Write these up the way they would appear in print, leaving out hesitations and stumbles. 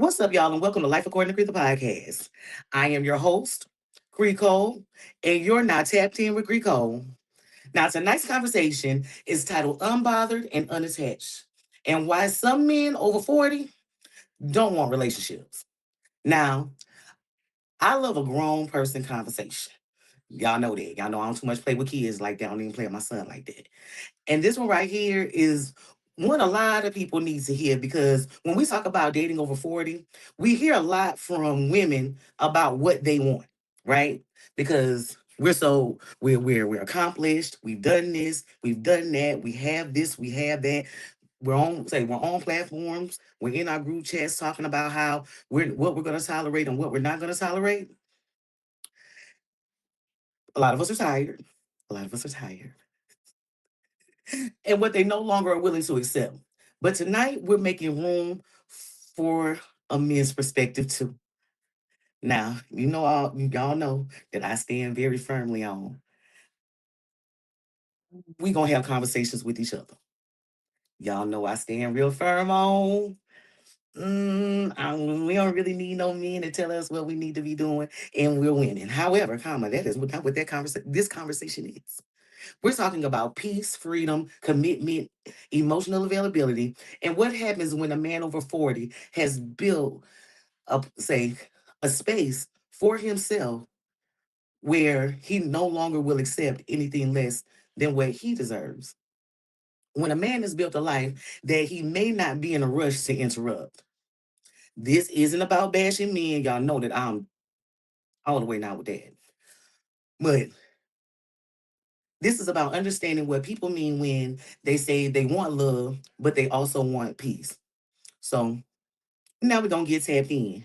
What's up, y'all, and welcome to Life According to Cree the podcast. I am your host, Cree Cole, and you're now tapped in with Cree Cole. Now, tonight's conversation is titled Unbothered and Unattached, and why some men over 40 don't want relationships. Now, I love a grown person conversation. Y'all know that. Y'all know I don't too much play with kids like that. I don't even play with my son like that. And this one right here is one a lot of people need to hear because when we talk about dating over 40, we hear a lot from women about what they want, right? Because we're accomplished, we've done this, we've done that, we have this, we have that. We're on platforms, we're in our group chats talking about how we're what we're gonna tolerate and what we're not gonna tolerate. A lot of us are tired. A lot of us are tired. And what they no longer are willing to accept. But tonight we're making room for a men's perspective too. Now, y'all know that I stand very firmly on. We gonna have conversations with each other. Y'all know I stand real firm on. We don't really need no men to tell us what we need to be doing, and we're winning. However, that is not what this conversation is. We're talking about peace, freedom, commitment, emotional availability, and what happens when a man over 40 has built say, a space for himself where he no longer will accept anything less than what he deserves. When a man has built a life that he may not be in a rush to interrupt. This isn't about bashing men. Y'all know that I'm all the way now with that. But this is about understanding what people mean when they say they want love, but they also want peace. So now we're going to get tapped in.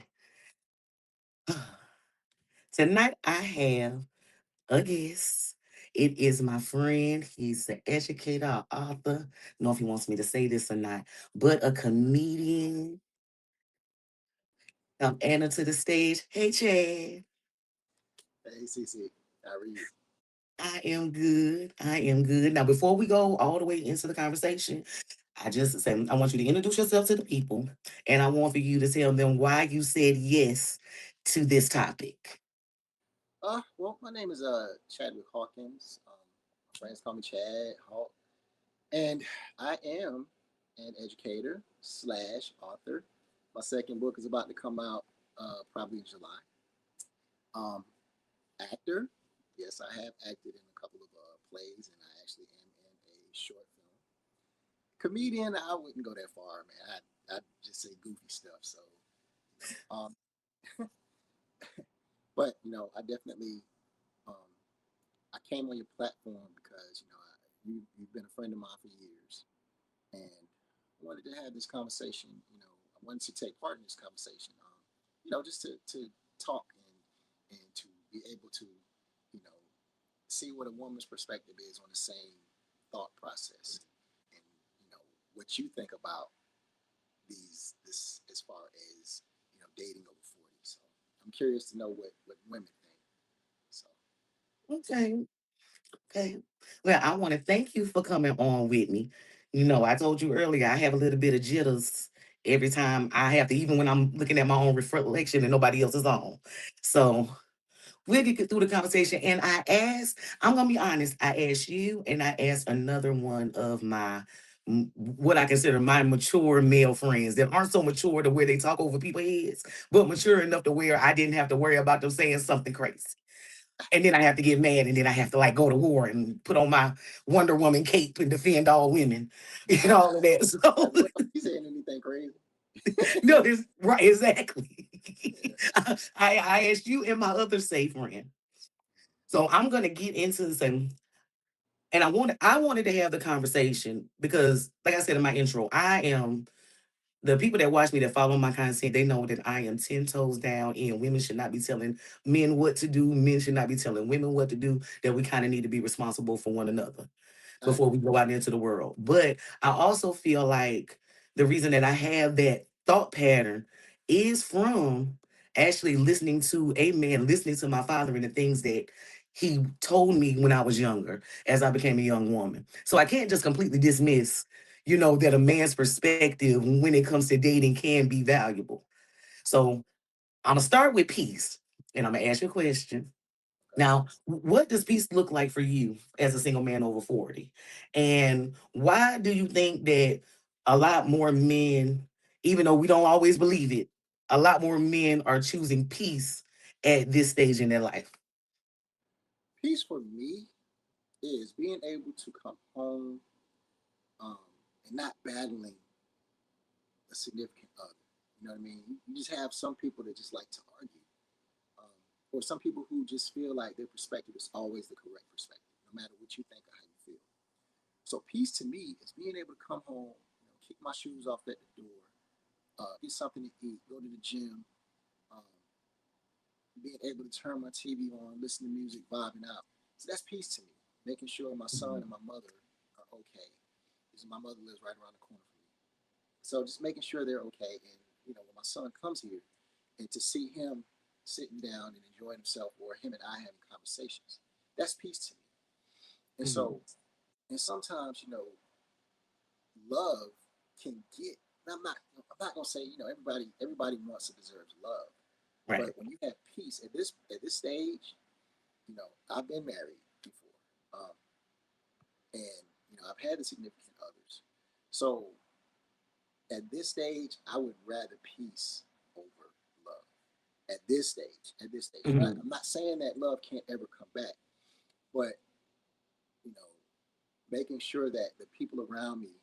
Tonight I have a guest. It is my friend. He's an educator, author. I don't know if he wants me to say this or not, but a comedian. I'm Anna to the stage. Hey, Chad. Hey, CC, how are you? I am good. I am good. Now, before we go all the way into the conversation, I just say I want you to introduce yourself to the people, and I want for you to tell them why you said yes to this topic. Well, my name is Chadwick Hawkins. My friends call me Chad Hawk, and I am an educator slash author. My second book is about to come out probably in July. Um, Actor, yes, I have acted in a couple of plays, and I actually am in a short film. Comedian, I wouldn't go that far, man. I just say goofy stuff. So, but I definitely um, I came on your platform because you've been a friend of mine for years, and I wanted to have this conversation. I wanted to take part in this conversation. Just to talk and to be able to you know see what a woman's perspective is on the same thought process, and what you think about this as far as dating over 40. So I'm curious to know what women think. So. Okay. Okay. Well, I want to thank you for coming on with me. I told you earlier, I have a little bit of jitters every time I have to, even when I'm looking at my own reflection and nobody else is on. So we'll get through the conversation. And I'm going to be honest, I asked you and I asked another one of what I consider my mature male friends that aren't so mature to where they talk over people's heads, but mature enough to where I didn't have to worry about them saying something crazy. And then I have to get mad, and then I have to like go to war and put on my Wonder Woman cape and defend all women, all of that. I So feel like you saying anything crazy. no, this right exactly. Yeah. I asked you and my other safe friend. So I'm gonna get into this and I wanted to have the conversation because, like I said in my intro, I am the people that watch me that follow my content, they know that I am 10 toes down and women should not be telling men what to do. Men should not be telling women what to do, that we kind of need to be responsible for one another I before agree. we go out into the world. But I also feel like the reason that I have that thought pattern is from actually listening to a man, listening to my father and the things that he told me when I was younger as I became a young woman. So I can't just completely dismiss that a man's perspective when it comes to dating can be valuable. So I'm gonna start with peace, and I'm gonna ask you a question. Okay. Now, what does peace look like for you as a single man over 40? And why do you think that a lot more men, even though we don't always believe it, a lot more men are choosing peace at this stage in their life? Peace for me is being able to come home um, and not battling a significant other. You know what I mean? You just have some people that just like to argue, um, or some people who just feel like their perspective is always the correct perspective, no matter what you think or how you feel. So peace to me is being able to come home, kick my shoes off at the door, get something to eat, go to the gym, um, being able to turn my TV on, listen to music, vibing out. So that's peace to me. Making sure my son and my mother are okay, because my mother lives right around the corner from me. So just making sure they're okay, and when my son comes here, and to see him sitting down and enjoying himself, or him and I having conversations, that's peace to me. And Mhm. so, and sometimes love can get. I'm not gonna say everybody wants and deserves love, but Right. when you have peace at this stage, I've been married before, and I've had the significant others. So at this stage, I would rather peace over love. At this stage, Mhm. I'm not saying that love can't ever come back, but you know, making sure that the people around me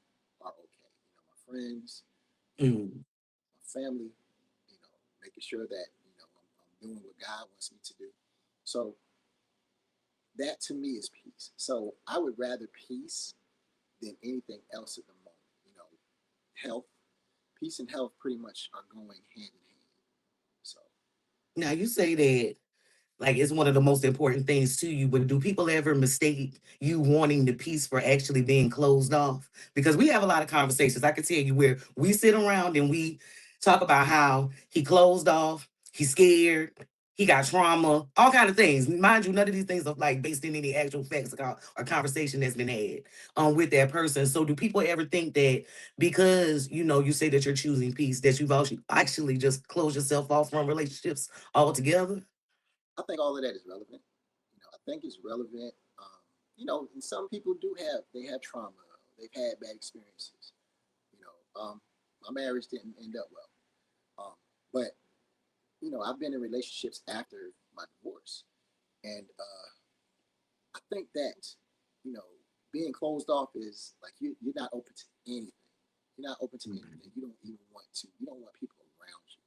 are okay. My friends, you know, Mhm. my family, making sure that I'm doing what God wants me to do. So that to me is peace. So I would rather peace than anything else at the moment. Health, peace and health pretty much are going hand in hand. So Now, you say that like it's one of the most important things to you, but do people ever mistake you wanting the peace for actually being closed off? Because we have a lot of conversations. I can tell you where we sit around and we talk about how he closed off, he's scared, he got trauma, all kind of things. Mind you, none of these things are like based in any actual facts or conversation that's been had with that person. So do people ever think that because you say that you're choosing peace, that you've actually just closed yourself off from relationships altogether? I think all of that is relevant. I think it's relevant. And some people they have trauma. They've had bad experiences. You know, my marriage didn't end up well. But I've been in relationships after my divorce, and I think that you know, being closed off is like you're not open to anything. You're not open to anything. You don't even want to. You don't want people around you.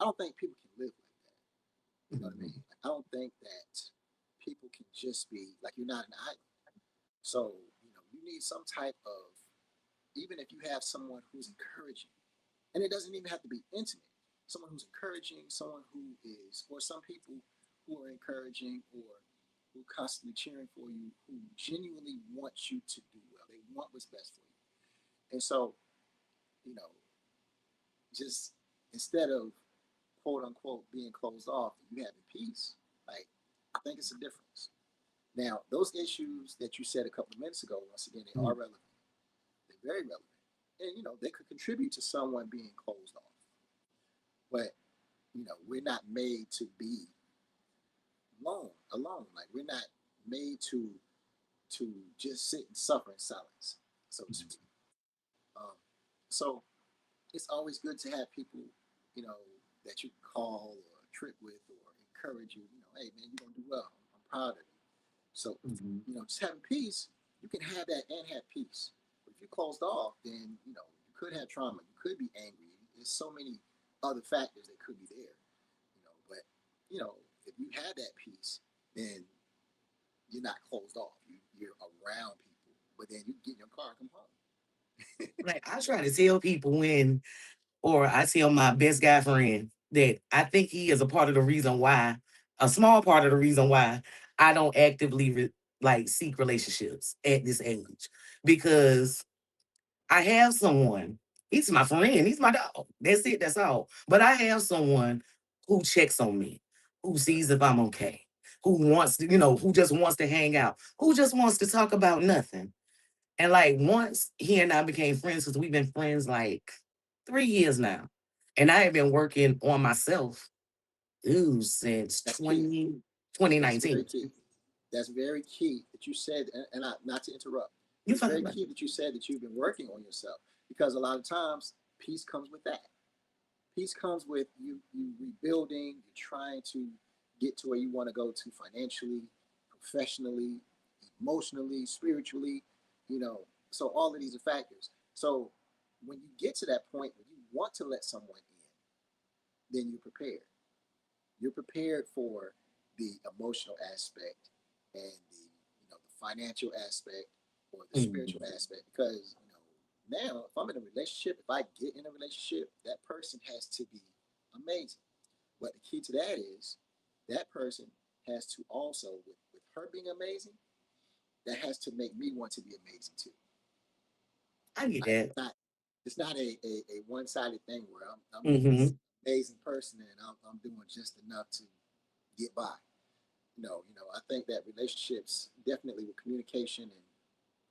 I don't think people can live like that. You know what I mean? Mhm. Like, I don't think that people can just be like you're not an island. So you need some type of, even if you have someone who's encouraging, and it doesn't even have to be intimate. Someone who's encouraging, someone who is, or some people who are encouraging or who constantly cheering for you, who genuinely want you to do well. They want what's best for you. And so, you know, just instead of quote unquote being closed off, you having peace. Like, I think it's a difference. Now, those issues that you said a couple of minutes ago, once again, they are relevant. They're very relevant. And, they could contribute to someone being closed off. But, we're not made to be alone. Like, we're not made to just sit and suffer in silence, so to speak. Um, so it's always good to have people, you know, that you can call or trip with or encourage you. Hey man, you're gonna do well. I'm proud of you. So, Mhm. just having peace, you can have that and have peace. But if you're closed off, then you could have trauma. You could be angry. There's so many other factors that could be there. But you know, if you have that peace, then you're not closed off. You're around people, but then you get in your car and come home. Like I try to tell people when, or I tell my best guy friend that I think he is a part of the reason why, a small part of the reason why I don't actively like seek relationships at this age, because I have someone. He's my friend. He's my dog. That's it. That's all. But I have someone who checks on me, who sees if I'm okay, who wants to, who just wants to hang out, who just wants to talk about nothing. And like once he and I became friends, because we've been friends like 3 years now. And I have been working on myself since That's key. 2019. Very key. That's very key that you said, and not to interrupt, but You it's fine, very right? key that you said that you've been working on yourself, because a lot of times peace comes with that. Peace comes with you rebuilding. You're trying to get to where you want to go to financially, professionally, emotionally, spiritually. You know, so all of these are factors. So when you get to that point where you want to let someone in, then you're prepared. You're prepared for the emotional aspect and the financial aspect or the spiritual Mhm. aspect, because now if I'm in a relationship, if I get in a relationship, that person has to be amazing. But the key to that is that person has to also, with her being amazing, that has to make me want to be amazing too. I get Like that. it's not a one sided thing where I'm this Hmm. amazing person and I'm doing just enough to get by. No, I think that relationships definitely with communication and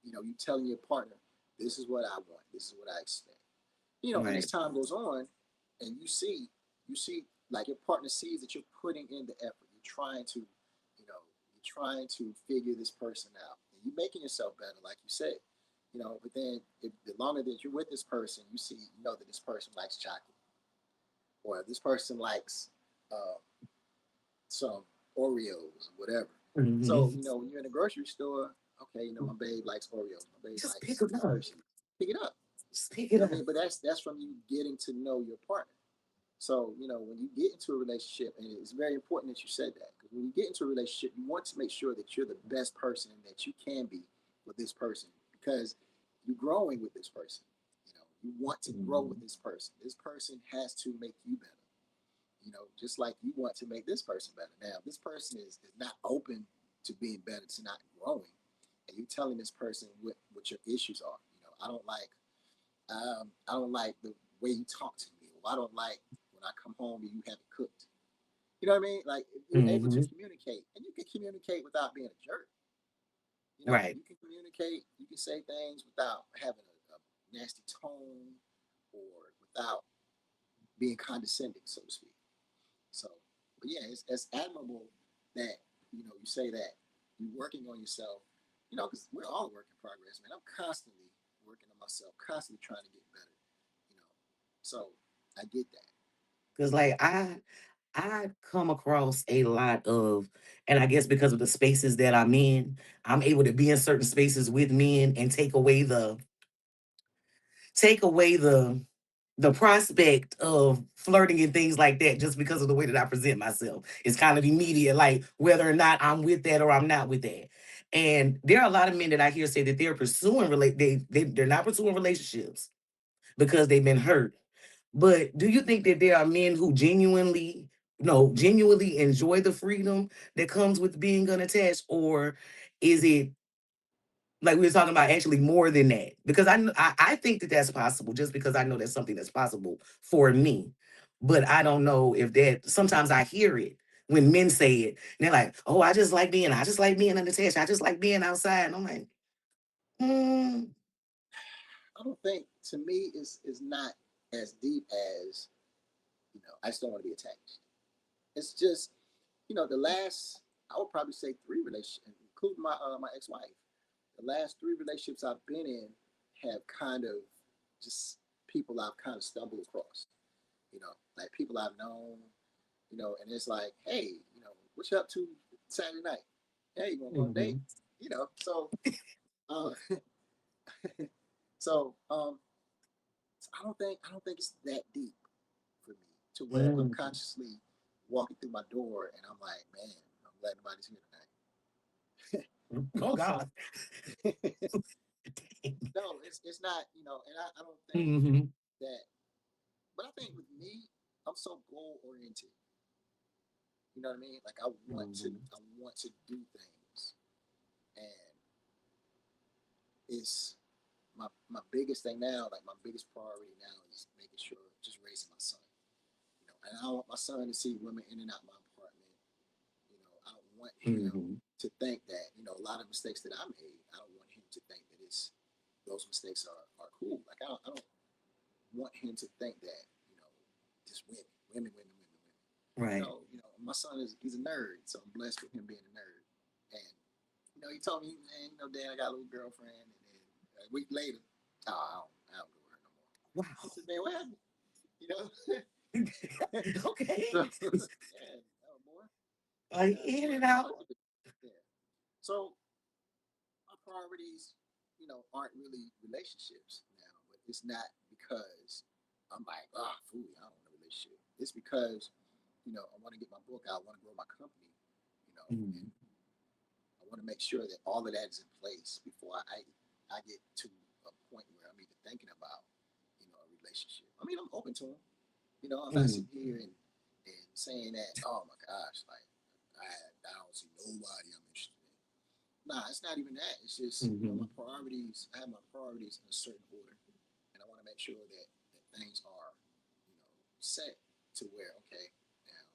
you telling your partner, this is what I want, this is what I expect. And as Right. time goes on, and you see, like your partner sees that you're putting in the effort, you're trying to figure this person out, and you're making yourself better, like you said. But then the longer that you're with this person, you know that this person likes chocolate, or this person likes uh, some Oreos, whatever. So, Hmm. when you're in a grocery store, okay, my babe likes Oreos, my babe Just pick likes it up. Hershey. Pick it up. Just pick You it know what I up. mean? But that's from you getting to know your partner. So, when you get into a relationship, and it's very important that you said that, because when you get into a relationship, you want to make sure that you're the best person that you can be with this person, because you're growing with this person. You want to grow with Mhm. this person. This person has to make you better, just like you want to make this person better. Now, if this person is not open to being better, to not growing, and you're telling this person what your issues are. I don't like the way you talk to me. Or I don't like when I come home and you haven't cooked. You know what I mean? Like, if you're able to Mhm. communicate, and you can communicate without being a jerk. Right. You can communicate. You can say things without having a nasty tone, or without being condescending, so to speak. So, but yeah, it's admirable that you say that you're working on yourself. Because we're all a work in progress, man. I'm constantly working on myself, constantly trying to get better. You know, so I get that. Because like I come across a lot of, and I guess because of the spaces that I'm in, I'm able to be in certain spaces with men and take away the prospect of flirting and things like that just because of the way that I present myself. It's kind of immediate, like whether or not I'm with that or I'm not with that. And there are a lot of men that I hear say that they're pursuing they're not pursuing relationships because they've been hurt. But do you think that there are men who genuinely, no, genuinely enjoy the freedom that comes with being unattached, or is it like we were talking about actually more than that? Because I think that that's possible, just because I know that's something that's possible for me. But I don't know if that. Sometimes I hear it when men say it, and they're like, "Oh, I just like being unattached. I just like being outside." And I'm like, hmm, I don't think, to me, is not as deep as I just don't want to be attached. It's just the last, I would probably say, three relationships, including my ex-wife. The last three relationships I've been in have kind of just people I've kind of stumbled across. Like people I've known. And it's like, hey, what you up to Saturday night? Hey, you want to go on a date? mhm, So uh, so I don't think it's that deep for me, to where I'm mm, consciously walking through my door and I'm like, man, I'm glad nobody's here oh tonight. So God, no, it's not, and I don't think hmm, that, but I think with me, I'm so goal oriented. You know what I mean? Like, I want to do things, and it's my biggest thing now. Like, my biggest priority now is making sure, just raising my son. And I don't want my son to see women in and out my apartment. I don't want him hmm, to think that a lot of mistakes that I made. I don't want him to think that those mistakes are cool. Like, I don't want him to think that. just women. Right. My son he's a nerd, so I'm blessed with him being a nerd. And he told me, man, Dad, I got a little girlfriend, and then a week later, oh, I don't go with her no more. I Wow. said, man, what happened? You know, Okay. so yeah, oh boy, Like yeah, in and how out. about you? Yeah. So my priorities, aren't really relationships now, but it's not because I'm like, fool, I don't want a relationship. It's because, I want to get my book out, I want to grow my company, and Mhm. I want to make sure that all of that is in place before I get to a point where I'm even thinking about, a relationship. I mean, I'm open to them. I'm not Mhm. sitting here and saying that, oh my gosh, like I don't see nobody I'm interested in. Nah, it's not even that. It's just, my Mhm. priorities. I have my priorities in a certain order, and I want to make sure that things are, set to where okay, now,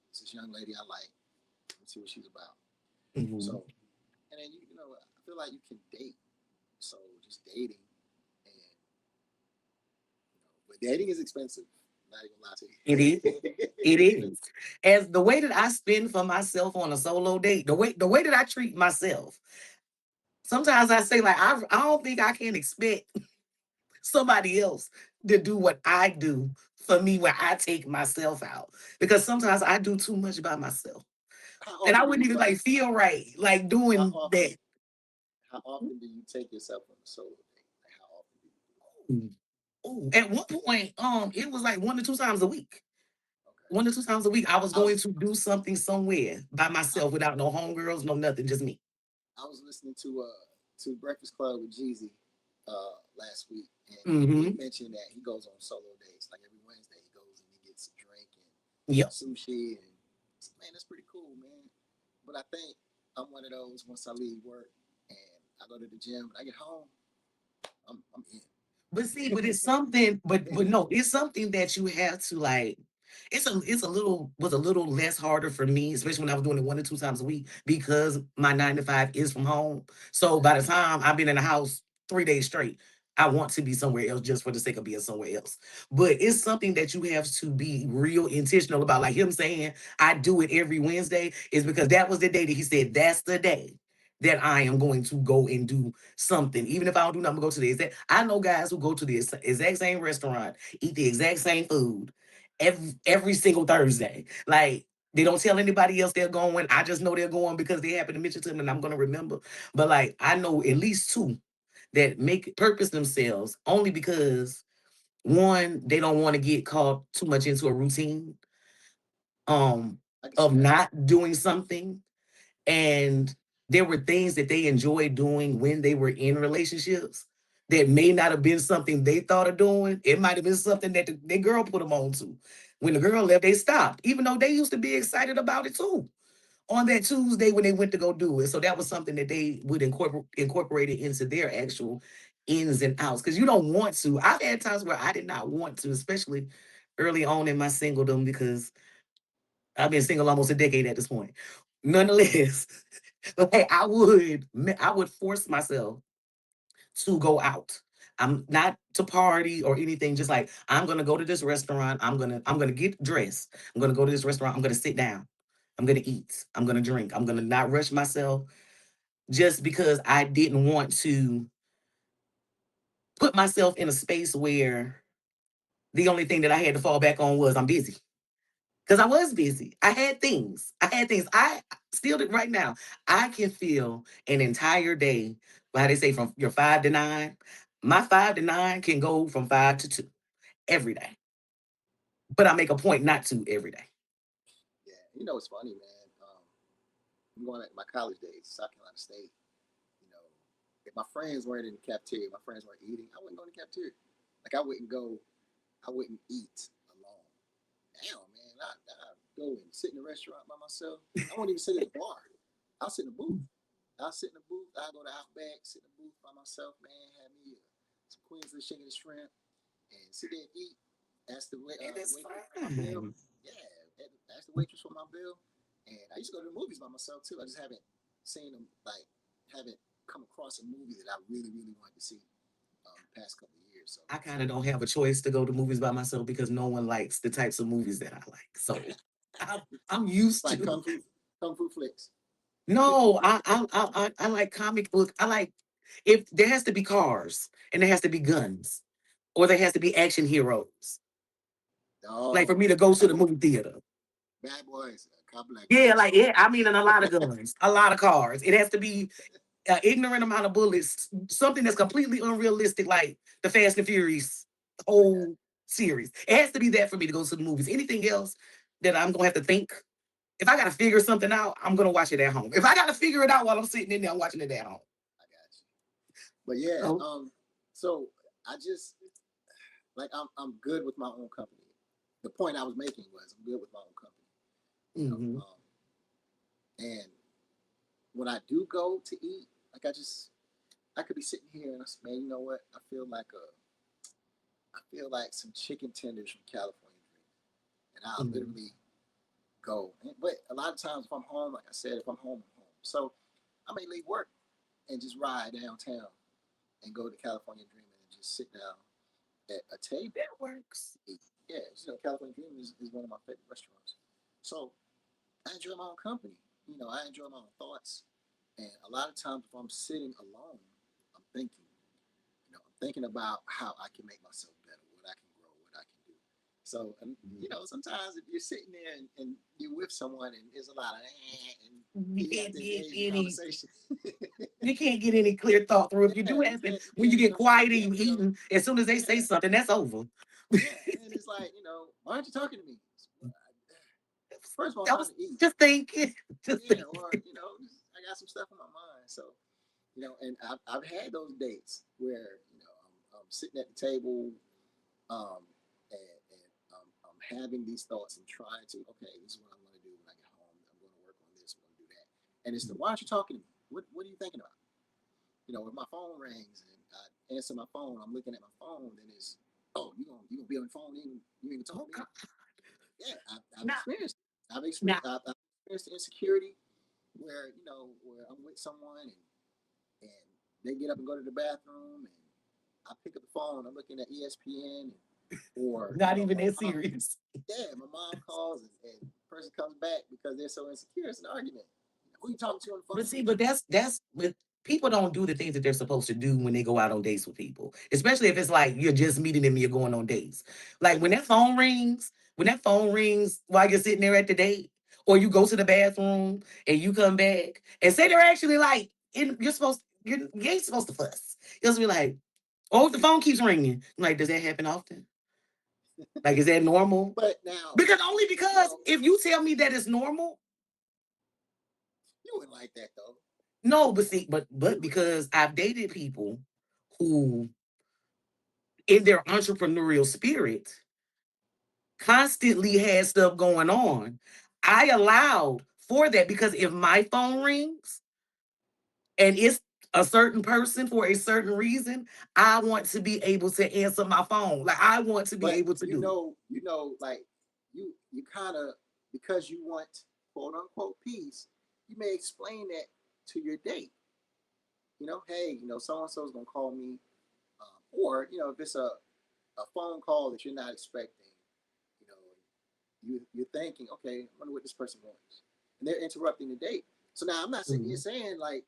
this is young lady I like. Let's see what she's about. Mhm. So, and then I feel like you can date. So just dating, and but dating is expensive. I'm not even gonna lie to It is. you. It is. As the way that I spend for myself on a solo date, the way that I treat myself. Sometimes I say like I don't think I can expect somebody else to do what I do for me when I take myself out. Because sometimes I do too much by myself. How And I often do wouldn't you even take? like feel right like How doing often? that. How often do you take yourself on a solo date? Like how often do you do it? Ooh. Ooh. At one point, it was like 1 to 2 times a week. Okay. 1 to 2 times a week, I was I going was to do something somewhere by I, myself without no homegirls, no nothing, just me. I was listening to Breakfast Club with Jeezy last week, and he Mm-hmm. mentioned that he goes on solo dates. Like every Wednesday, he goes and he gets a drink and Yep. sushi, and man, that's pretty cool, man. But I think I'm one of those. Once I leave work and I go to the gym and I get home, I'm in. But see, but it's something, but no, it's something that you have to like. It's a little was a little less harder for me, especially when I was doing it 1 to 2 times a week because my 9 to 5 is from home. So Okay. by the time I've been in the house 3 days straight, I want to be somewhere else just for the sake of being somewhere else. But it's something that you have to be real intentional about. Like him saying, I do it every Wednesday, is because that was the day that he said that's the day that I am going to go and do something. Even if I don't do nothing, go to the exact. I know guys who go to the exact same restaurant, eat the exact same food every single Thursday. Like they don't tell anybody else they're going. I just know they're going because they happen to mention to me and I'm gonna remember. But like I know at least two that make purpose themselves only because one, they don't want to get caught too much into a routine um I can see of that. not doing something, and there were things that they enjoyed doing when they were in relationships that may not have been something they thought of doing. It might have been something that their girl put them on to. When the girl left, they stopped, even though they used to be excited about it too on that Tuesday when they went to go do it. So that was something that they would incorporate it into their actual ins and outs. Because you don't want to. I've had times where I did not want to, especially early on in my singledom, because I've been single almost a decade at this point. Nonetheless, but hey, I would force myself to go out. I'm not to party or anything. Just like I'm gonna go to this restaurant. I'm gonna get dressed. I'm gonna go to this restaurant. I'm gonna sit down. I'm gonna eat. I'm gonna drink. I'm gonna not rush myself just because I didn't want to put myself in a space where the only thing that I had to fall back on was I'm busy. Because I was busy. I had things. I had things. I still did right now. I can feel an entire day, how they say from your 5 to 9. My 5 to 9 can go from 5 to 2 every day. But I make a point not to every day. Yeah, it's funny, man. I'm going at my college days, South Carolina State. You know, if my friends weren't in the cafeteria, my friends weren't eating, I wouldn't go in the cafeteria. Like I wouldn't eat alone. Now, man, I go and sit in a restaurant by myself. I won't even sit in the bar. I'll sit in the booth. I'll sit in the booth. I'll go to Outback, sit in the booth by myself, man. Have me some Queensland chicken and shrimp, and sit there and eat. Ask It is waitress for my bill. fine. Yeah, ask the waitress for my bill. And I used to go to the movies by myself too. I just haven't seen them, like haven't come across a movie that I really wanted to see past couple of years. So I kind of don't have a choice to go to movies by myself because no one likes the types of movies that I like. So I'm, I'm used like to. kung fu flicks. No, I like comic book. I like if there has to be cars and there has to be guns or there has to be action heroes. Like for Oh, me to go to bad the boy, movie theater. bad boys, a couple like Yeah, boys. like yeah, I mean, and a lot of guns, a lot of cars. It has to be an ignorant amount of bullets, something that's completely unrealistic, like the Fast and Furious whole series. It has to be that for me to go to the movies. Anything else that I'm gonna have to think, if I gotta figure something out, I'm gonna watch it at home. If I gotta figure it out while I'm sitting in there, I'm watching it at home. I got you. But yeah, So, so I just like I'm good with my own company. The point I was making was I'm good with my own company. You know, mhm, and when I do go to eat, like I could be sitting here and I say, man, you know what? I feel like some chicken tenders from California Dream, and I'll mhm, literally go. But a lot of times, if I'm home, like I said, if I'm home, I'm home. So I may leave work and just ride downtown and go to California Dreaming and just sit down at a table. that works. Yeah, California Dreaming is one of my favorite restaurants. So I enjoy my own company. I enjoy my own thoughts. And a lot of times, if I'm sitting alone, I'm thinking. I'm thinking about how I can make myself better, what I can grow, what I can do. So, and sometimes if you're sitting there and you're with someone and there's a lot of and You you have can't to get engage in any. conversation. You can't get any clear thought through. If you Yeah, do you happen, can't, you when you can't, get quiet and yeah, you eating, as soon as they say yeah, something, that's over. yeah. And it's like, why aren't you talking to me? First of all, I'm I trying was to eat. just thinking, just Yeah, thinking. or I got some stuff on my mind. So and I've had those dates where I'm sitting at the table, um, and I'm having these thoughts and trying to, okay, this is what I'm going to do when I get home. I'm going to work on this. I'm going to do that. And it's the, why aren't you talking to me? What are you thinking about? If my phone rings and I answer my phone, I'm looking at my phone. Then it's, oh, you gonna be on the phone? You even talk Oh to me? God. Yeah, I've Now, experienced. now, I've experienced the insecurity where where I'm with someone and they get up and go to the bathroom and I pick up the phone. I'm looking at ESPN, or not even my that mom. serious. Yeah, my mom calls and the person comes back because they're so insecure. It's an argument. Who are you talking to on the But phone? see, but that's with people don't do the things that they're supposed to do when they go out on dates with people. Especially if it's like you're just meeting them, you're going on dates. Like when that phone rings while you're sitting there at the date, or you go to the bathroom and you come back and say they're actually like you ain't supposed to fuss. You'll just be like, oh, the phone keeps ringing. I'm like, does that happen often? Like, is that normal? But now, Because if you tell me that it's normal, you wouldn't like that though. no, but see, but You wouldn't. because I've dated people who, in their entrepreneurial spirit, constantly had stuff going on. I allowed for that because if my phone rings and it's a certain person for a certain reason, I want to be able to answer my phone. Like I want to be But able to do it. like you kind of, because you want quote unquote peace, you may explain that to your date. Hey, so and so is gonna call me, or if it's a phone call that you're not expecting, you know, you're thinking, okay, I wonder what this person wants, and they're interrupting the date. So now I'm not sitting here Mhm. saying like,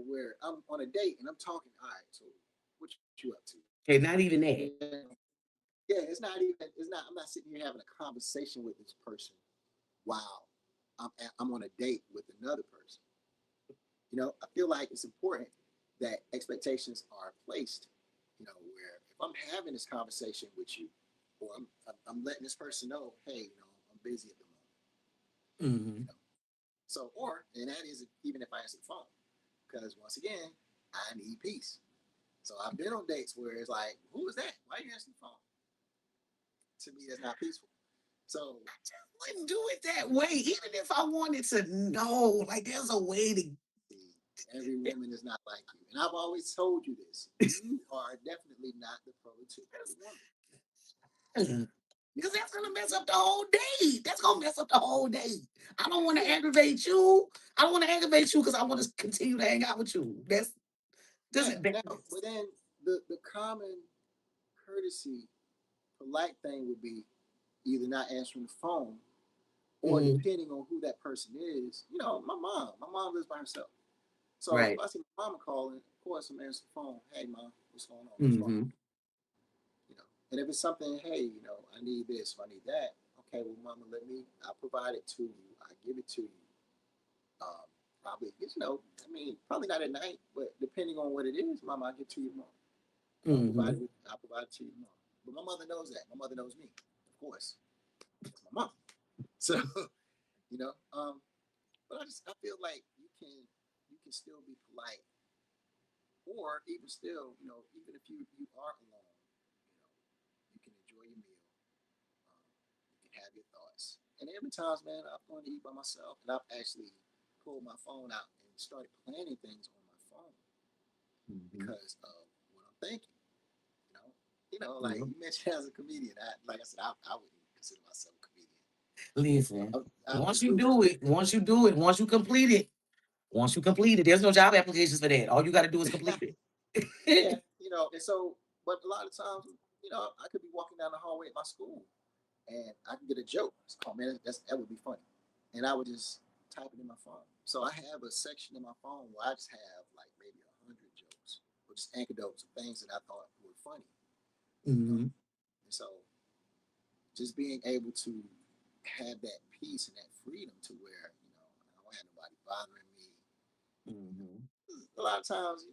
where I'm on a date and I'm talking. All right, so what you up to? Okay, not even Yeah, that. yeah. It's not even. It's not. I'm not sitting here having a conversation with this person while I'm on a date with another person. I feel like it's important that expectations are placed. Where if I'm having this conversation with you, or I'm letting this person know, hey, I'm busy at the moment. You Hmm. know, so and that is even if I answer the phone, because once again, I need peace. So I've been on dates where it's like, who is that? Why are you answering the phone? To me, that's not peaceful. So Wouldn't do it that way, even if I wanted to know. Like, there's a way to. see, every woman is not like you, and I've always told you this. You are definitely not the prototypical woman. Because that's gonna mess up the whole day. That's gonna mess up the whole day. I don't want to aggravate you. I don't want to aggravate you because I want to continue to hang out with you. That's Yeah. doesn't that, Now, but then the common courtesy, polite thing would be either not answering the phone or Mm-hmm. depending on who that person is. My mom lives by herself. So if Right. I see my mama calling, of course I'm answering the phone. Hey, mom, what's going on? What's wrong? Mm-hmm. And if it's something, hey, I need this, I need that. Okay, well, mama, I'll provide it to you. I give it to you. Um, Probably, probably not at night, but depending on what it is, mama, I'll get to you tomorrow. Mm-hmm. I'll provide it to you tomorrow. But my mother knows that. My mother knows me, of course. It's my mom. So, you know, um, but I feel like you can still be polite, or even still, even if you are alone, you can enjoy your meal. You can have your thoughts. And every times, man, I've gone to eat by myself, and I've actually pulled my phone out and started planning things on my phone Mm-hmm. because of what I'm thinking. You know, like Yeah. you mentioned as a comedian, like I said, I wouldn't consider myself a comedian. Listen, I'm once just you goofy. do it, once you do it, once you complete it, there's no job applications for that. All you got to do is complete Yeah, it. and so, but a lot of times, I could be walking down the hallway at my school, and I can get a joke. Oh man, that would be funny, and I would just type it in my phone. So I have a section in my phone where I just have like maybe 100 jokes, or just anecdotes of things that I thought were funny. Mm-hmm. And so, just being able to have that peace and that freedom to where I don't have nobody bothering me. Mm-hmm. A lot of times,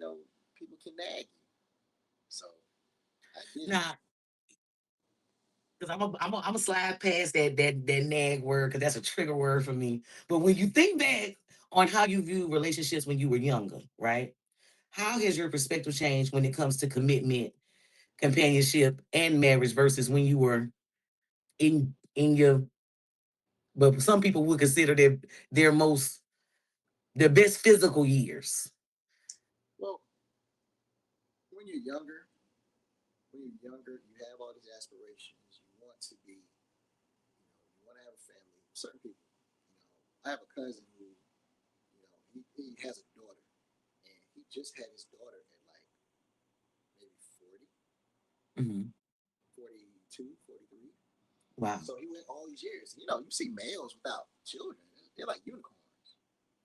people can nag you. So I get it. Now, because I'm a slide past that nag word because that's a trigger word for me. But when you think back on how you view relationships when you were younger, right? How has your perspective changed when it comes to commitment, companionship, and marriage versus when you were in your, but some people would consider their most their best physical years. Well, when you're younger, you have all these aspirations. You want to be, you want to have a family. Certain people, I have a cousin who, he has a daughter, and he just had his daughter at like maybe 40, Mhm. 42, 43. Wow. So he went all these years. You see males without children, they're like unicorns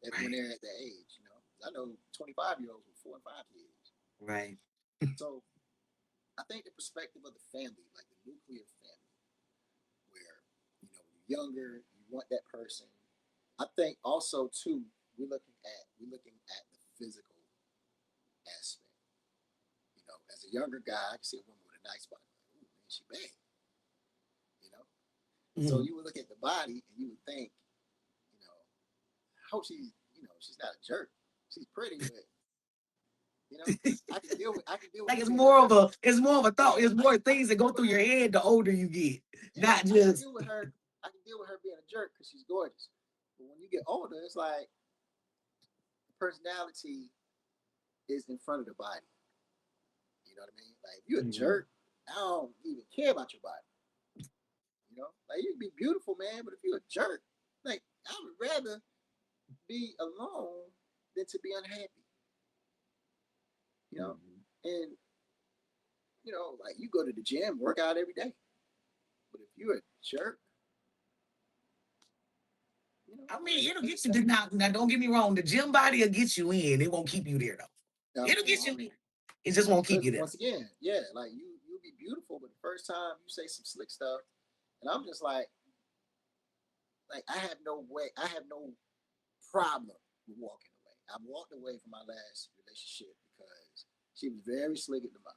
when Right. they're at that age. I know 25-year-olds with 4 and 5 kids. Right. So I think the perspective of the family, like the nuclear family, where you're younger, you want that person. I think also too, we're looking at the physical aspect. As a younger guy, I can see a woman with a nice body. Like, ooh, man, she bad. You know, so Mhm. you would look at the body and you would think, you know, I hope she's not a jerk. She's pretty, but I can deal with Like her being a jerk. it's more of a thought. Yeah, It's I more can I things can that go deal with through your her. head the older you get, Yeah, not I can just deal with her. I can deal with her being a jerk because she's gorgeous. But when you get older, it's like the personality is in front of the body. You know what I mean? Like if you're a Mhm. jerk, I don't even care about your body. Like you can be beautiful, man, but if you're a jerk, like I would rather be alone than to be unhappy. You know, Mhm. and like you go to the gym, work out every day, but if you're a jerk, I mean, it'll maybe get you now. Don't get me wrong. The gym body will get you in. It won't keep you there though. no, It'll it get you won't. in. It just won't keep Because you there. once again, yeah, like you'll be beautiful, but the first time you say some slick stuff, and I'm just like I have no problem with walking away. I walked away from my last relationship because she was very slick at the mouth,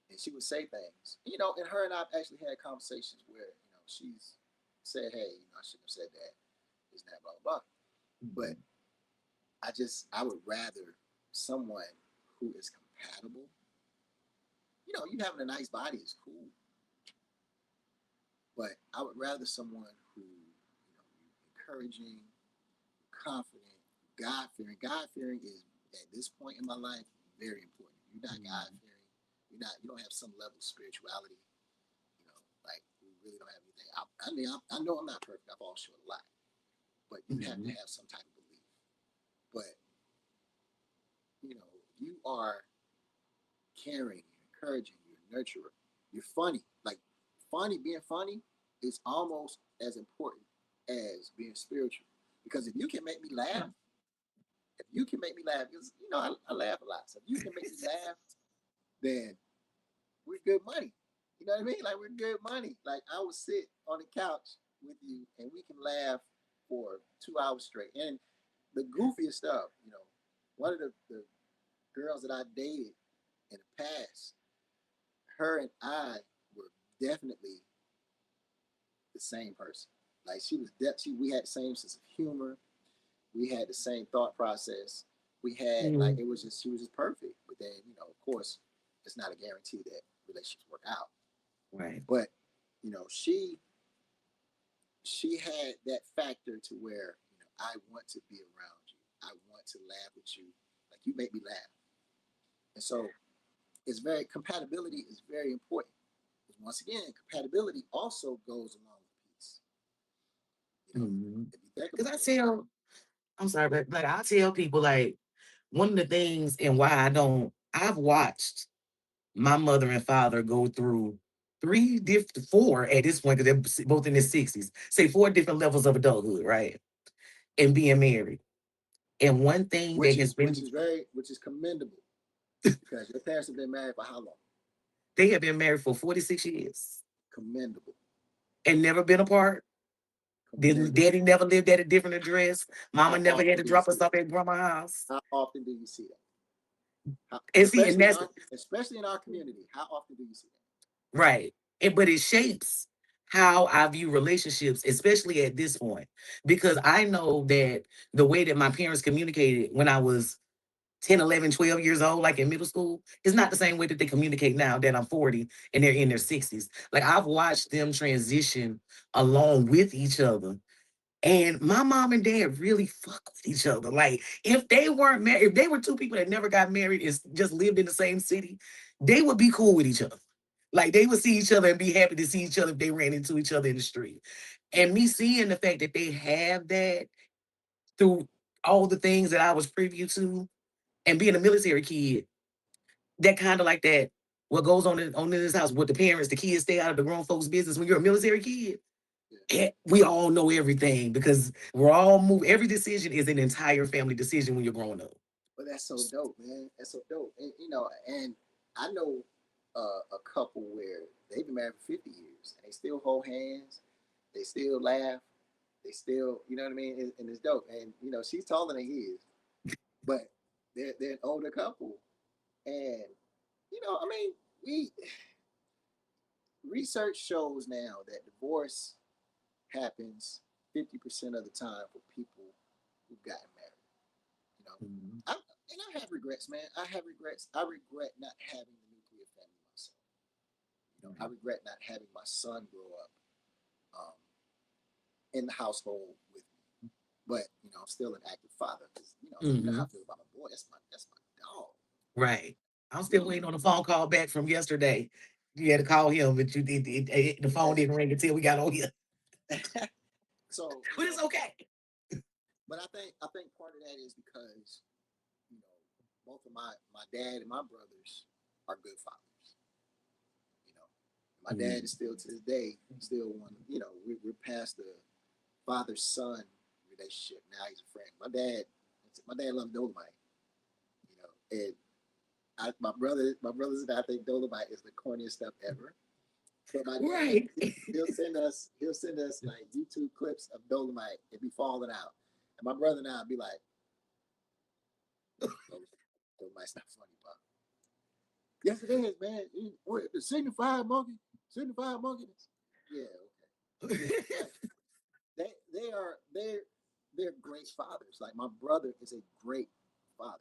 and she would say things, and her and I've actually had conversations where she's said, hey, I shouldn't have said that, this and that, blah blah blah. But Mhm. I would rather someone who is compatible. You having a nice body is cool, but I would rather someone who, encouraging, confident, God fearing. God fearing is at this point in my life very important. If you're not God Mhm. fearing, you don't have some level of spirituality. Like we really don't have anything. I know I'm not perfect. I fall short a lot, but you have to Mhm. have some type of belief. But you are caring, you're encouraging, you're a nurturer. You're funny. Like being funny is almost as important as being spiritual. Because if you can make me laugh, if you can make me laugh, because I laugh a lot. So if you can make me laugh, then we're good money. You know what I mean? Like we're good money. Like I will sit on the couch with you and we can laugh for 2 hours straight. And the goofiest stuff, one of the girls that I dated in the past, her and I were definitely the same person. Like we had the same sense of humor. We had the same thought process. We had like it was just she was just perfect. But then of course, it's not a guarantee that relationships work out. Right. But she had that factor to where I want to be around you. I want to laugh with you. Like you make me laugh. And so compatibility is very important. Because once again, compatibility also goes along with peace. If you think Because about it. I'm sorry, but like I tell people, like, one of the things and why I've watched my mother and father go through four at this point, because they're both in their 60s, say four different levels of adulthood, right? And being married. And one thing that has been, which is commendable because your parents have been married for how long? they have been married for 46 years Commendable. and never been apart. Daddy never lived at a different address. Mama How never had often to do you drop see us off that? at grandma's house. How often do you see that? And see, and that's Especially in our community, how often do you see that? right. But it shapes how I view relationships, especially at this point, because I know that the way that my parents communicated when I was 10, 11, 12 years old, like in middle school, is not the same way that they communicate now that I'm 40 and they're in their 60s. Like I've watched them transition along with each other. And my mom and dad really fuck with each other. Like if they weren't married, if they were two people that never got married and just lived in the same city, they would be cool with each other. Like they would see each other and be happy to see each other if they ran into each other in the street. And me seeing the fact that they have that through all the things that I was privy to, and being a military kid, that kind of like that, what goes on in this house with the parents, the kids stay out of the grown folks' business when you're a military kid. We all know everything because we're all moving. Every decision is an entire family decision when you're growing up. But that's so dope, man. That's so dope. And and I know a couple where they've been married for 50 years and they still hold hands, they still laugh, they still, you know what I mean? And it's dope. And she's taller than he is, but they're an older couple. And I mean, we research shows now that divorce happens 50% of the time for people who've gotten married. You know, Mhm. I have regrets, man. I have regrets. I regret not having the nuclear family myself. I regret not having my son grow up um, in the household with me. But I'm still an active father because how I feel about my boy. That's my dog. Right. I'm still waiting on a phone call back from yesterday. You had to call him, but the phone didn't ring until we got on here. So But it's okay. but I think part of that is because you know both of my dad and my brothers are good fathers. You know, my dad is still to this day still one. We're past the father son relationship. Now he's a friend. My dad loves Dolomite. And my brothers and I think Dolomite is the corniest stuff ever. But my dad, Right. he'll send us like YouTube clips of Dolomite and be falling out, and my brother and I'll be like, Dolomite's not funny, Bob. Yes, it is, man. The signified monkey. Yeah, okay. But they're great fathers. Like my brother is a great father.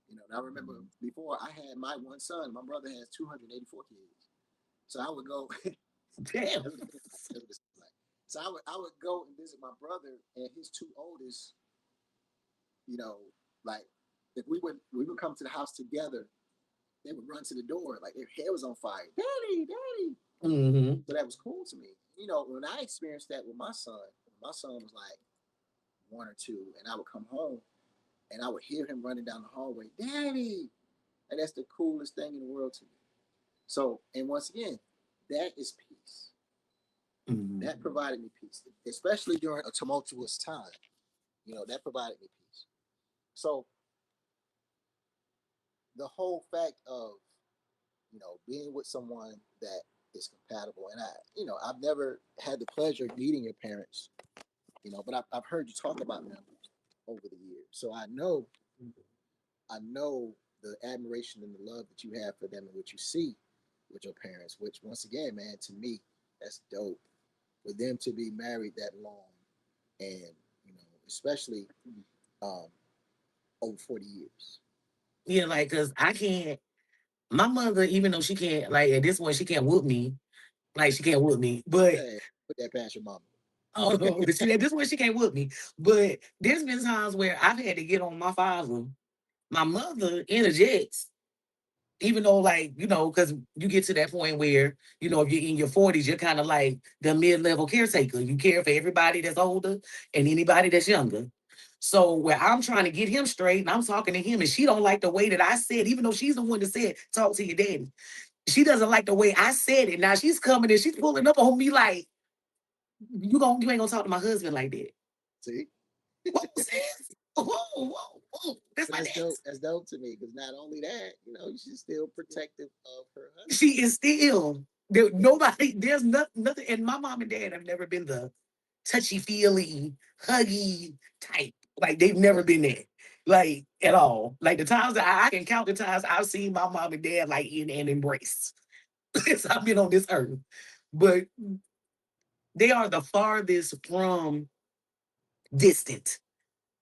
And I remember before I had my one son, my brother has 284 kids. So I would go. Damn. Like. So I would go and visit my brother and his two oldest. You know, like if we would come to the house together, they would run to the door like their hair was on fire. Daddy, daddy. So that was cool to me. When I experienced that with my son was like 1 or 2, and I would come home and I would hear him running down the hallway, Daddy. And that's the coolest thing in the world to me. So, and once again, that is peace. Mhm. That provided me peace, especially during a tumultuous time. That provided me peace. So the whole fact of being with someone that is compatible, and I've never had the pleasure of meeting your parents, but I've heard you talk about them over the years, so I know the admiration and the love that you have for them and what you see with your parents. Which, once again, man, to me, that's dope for them to be married that long, and especially um, over 40 years. Yeah, like, cause I can't. My mother, even though she can't, like at this point, she can't whoop me. Like she can't whoop me, but Hey, put that past your mama. oh, she, at this point, she can't whoop me. But there's been times where I've had to get on my father. My mother interjects, even though, like, because you get to that point where, if you're in your 40s, you're kind of like the mid-level caretaker. You care for everybody that's older and anybody that's younger. So where I'm trying to get him straight and I'm talking to him and she don't like the way that I said, even though she's the one that said, talk to your daddy. She doesn't like the way I said it. Now she's coming and she's pulling up on me like, you ain't gonna talk to my husband like that. See, Whoa, sis. Whoa, whoa, whoa. That's but my that's dad. dope. That's dope to me because not only that, she's still protective of her husband. She is still there's nothing, and my mom and dad have never been the touchy-feely, huggy type. Like they've never Yeah, been that. Like at all. Like the times that I can count the times I've seen my mom and dad like in an embrace since I've been on this earth. But they are the farthest from distant.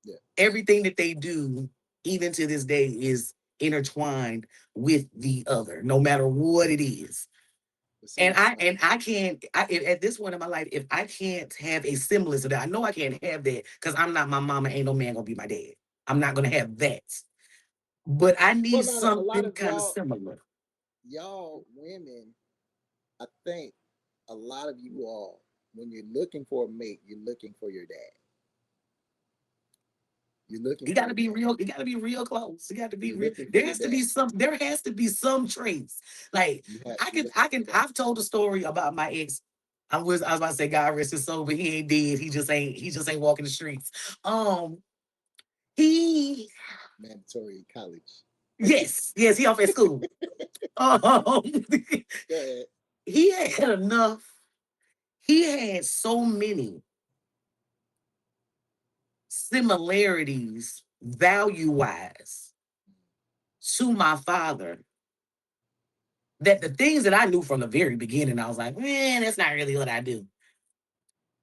yeah. Everything that they do, even to this day, is intertwined with the other, no matter what it is. But And see, I can't at this point in my life, if I can't have a semblance of that, I know I can't have that because I'm not my mama. Ain't no man gonna be my dad. I'm not gonna have that. But I well, need not a lot something of kind of similar. y'all women. I think a lot of you all, when you're looking for a mate, you're looking for your dad. You're looking You for gotta your be dad. real, you gotta be real close. You gotta be You're real. looking for your dad. There has to be some traits. Like You're looking for your dad. I've told a story about my ex. I was about to say God rest his soul, but he ain't dead. He just ain't walking the streets. Um he Mandatory college. yes, he off at school. Um, Go ahead. he had enough. He had so many similarities value wise to my father that the things that I knew from the very beginning, I was like, man, that's not really what I do.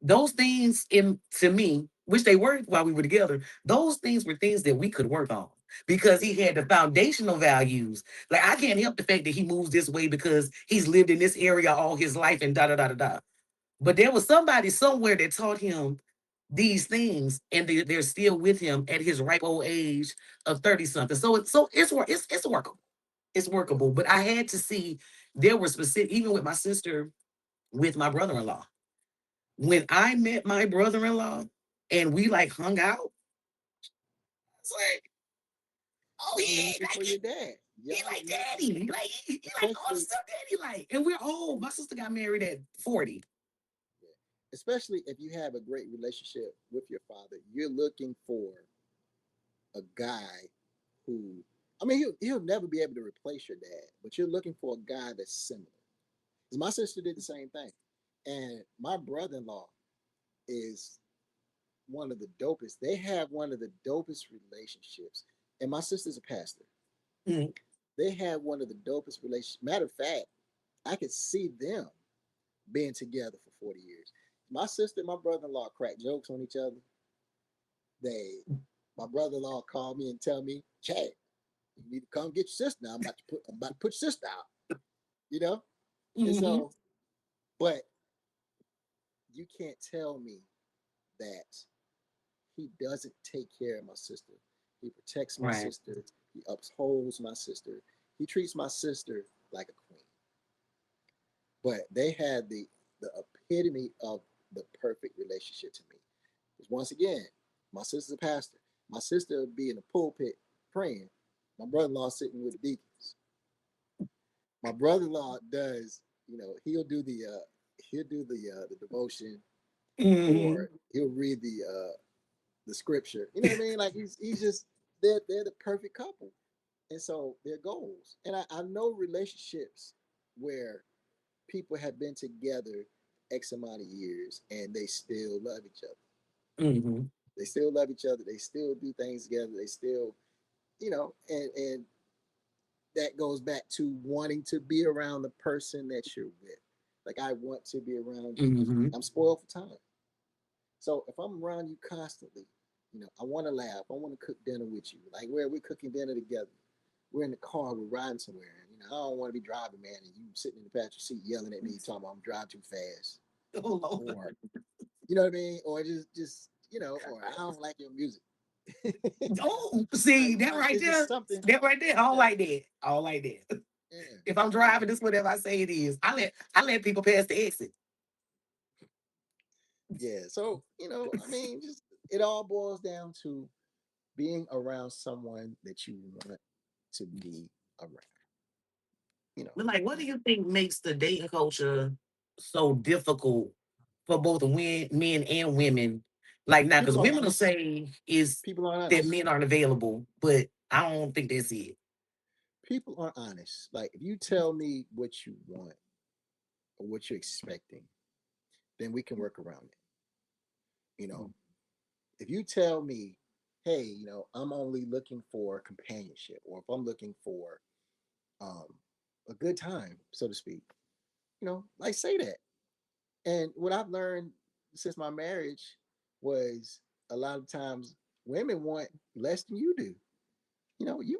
Those things in to me, which they were while we were together, those things were things that we could work on because Yeah, he had the foundational values. Like I can't help the fact that he moves this way because he's lived in this area all his life and da da da da da. But there was somebody somewhere that taught him these things, and they're still with him at his ripe old age of 30 something. So it's workable. It's yeah. workable. But I had to see there were specific, even with my sister, with my brother-in-law. When I met my brother-in-law and we like hung out, it's like, oh Y'all yeah, looking for like your dad. he Y'all like looking, daddy. He like all the especially stuff daddy like. And we're old. My sister got married at 40. yeah, especially if you have a great relationship with your father. You're looking for a guy who, I mean, he'll never be able to replace your dad, but you're looking for a guy that's similar. Because my sister did the same thing, and my brother-in-law is one of the dopest. They have one of the dopest relationships, and my sister's a pastor. Mm. They have one of the dopest relationships. Matter of fact, I could see them being together for 40 years. My sister and my brother-in-law crack jokes on each other. They, my brother-in-law called me and tell me, Chad, you need to come get your sister now. I'm about to put your sister out. You know? And Hmm. so, but you can't tell me that he doesn't take care of my sister. He protects my Right. sister. He upholds my sister. He treats my sister like a queen. But they had the epitome of the perfect relationship to me. Because once again, my sister's a pastor. My sister would be in the pulpit praying. My brother-in-law sitting with the deacons. My brother-in-law does. he'll do the devotion, Hmm. or he'll read the scripture. You know what I mean? Like he's just they're the perfect couple, and so their goals. And I know relationships where people have been together X amount of years and they still love each other. Hmm. They still love each other. They still do things together. They still, and that goes back to wanting to be around the person that you're with. Like I want to be around you. Hmm. I'm spoiled for time. So if I'm around you constantly, I want to laugh. I want to cook dinner with you. Like where we're cooking dinner together. We're in the car. We're riding somewhere. I don't want to be driving, man, and you sitting in the passenger seat yelling at me, talking about I'm driving too fast, Oh Lord. or you know what I mean, or just or I don't like your music. Oh, see that Like right it's just there. something. That right there. I don't Yeah, like that. I don't like that. yeah, If I'm you know, driving, this whatever I say it is. I let people pass the exit. yeah. So I mean, just it all boils down to being around someone that you want to be around. You know, But like, what do you think makes the dating culture so difficult for both men and women? Like now, because people aren't women will honest. say is People aren't that honest. men aren't available, but I don't think that's it. People aren't honest. Like if you tell me what you want or what you're expecting, then we can work around it. You know, if you tell me, hey, I'm only looking for companionship, or if I'm looking for um, a good time, so to speak, like say that. And what I've learned since my marriage was a lot of times women want less than you do. You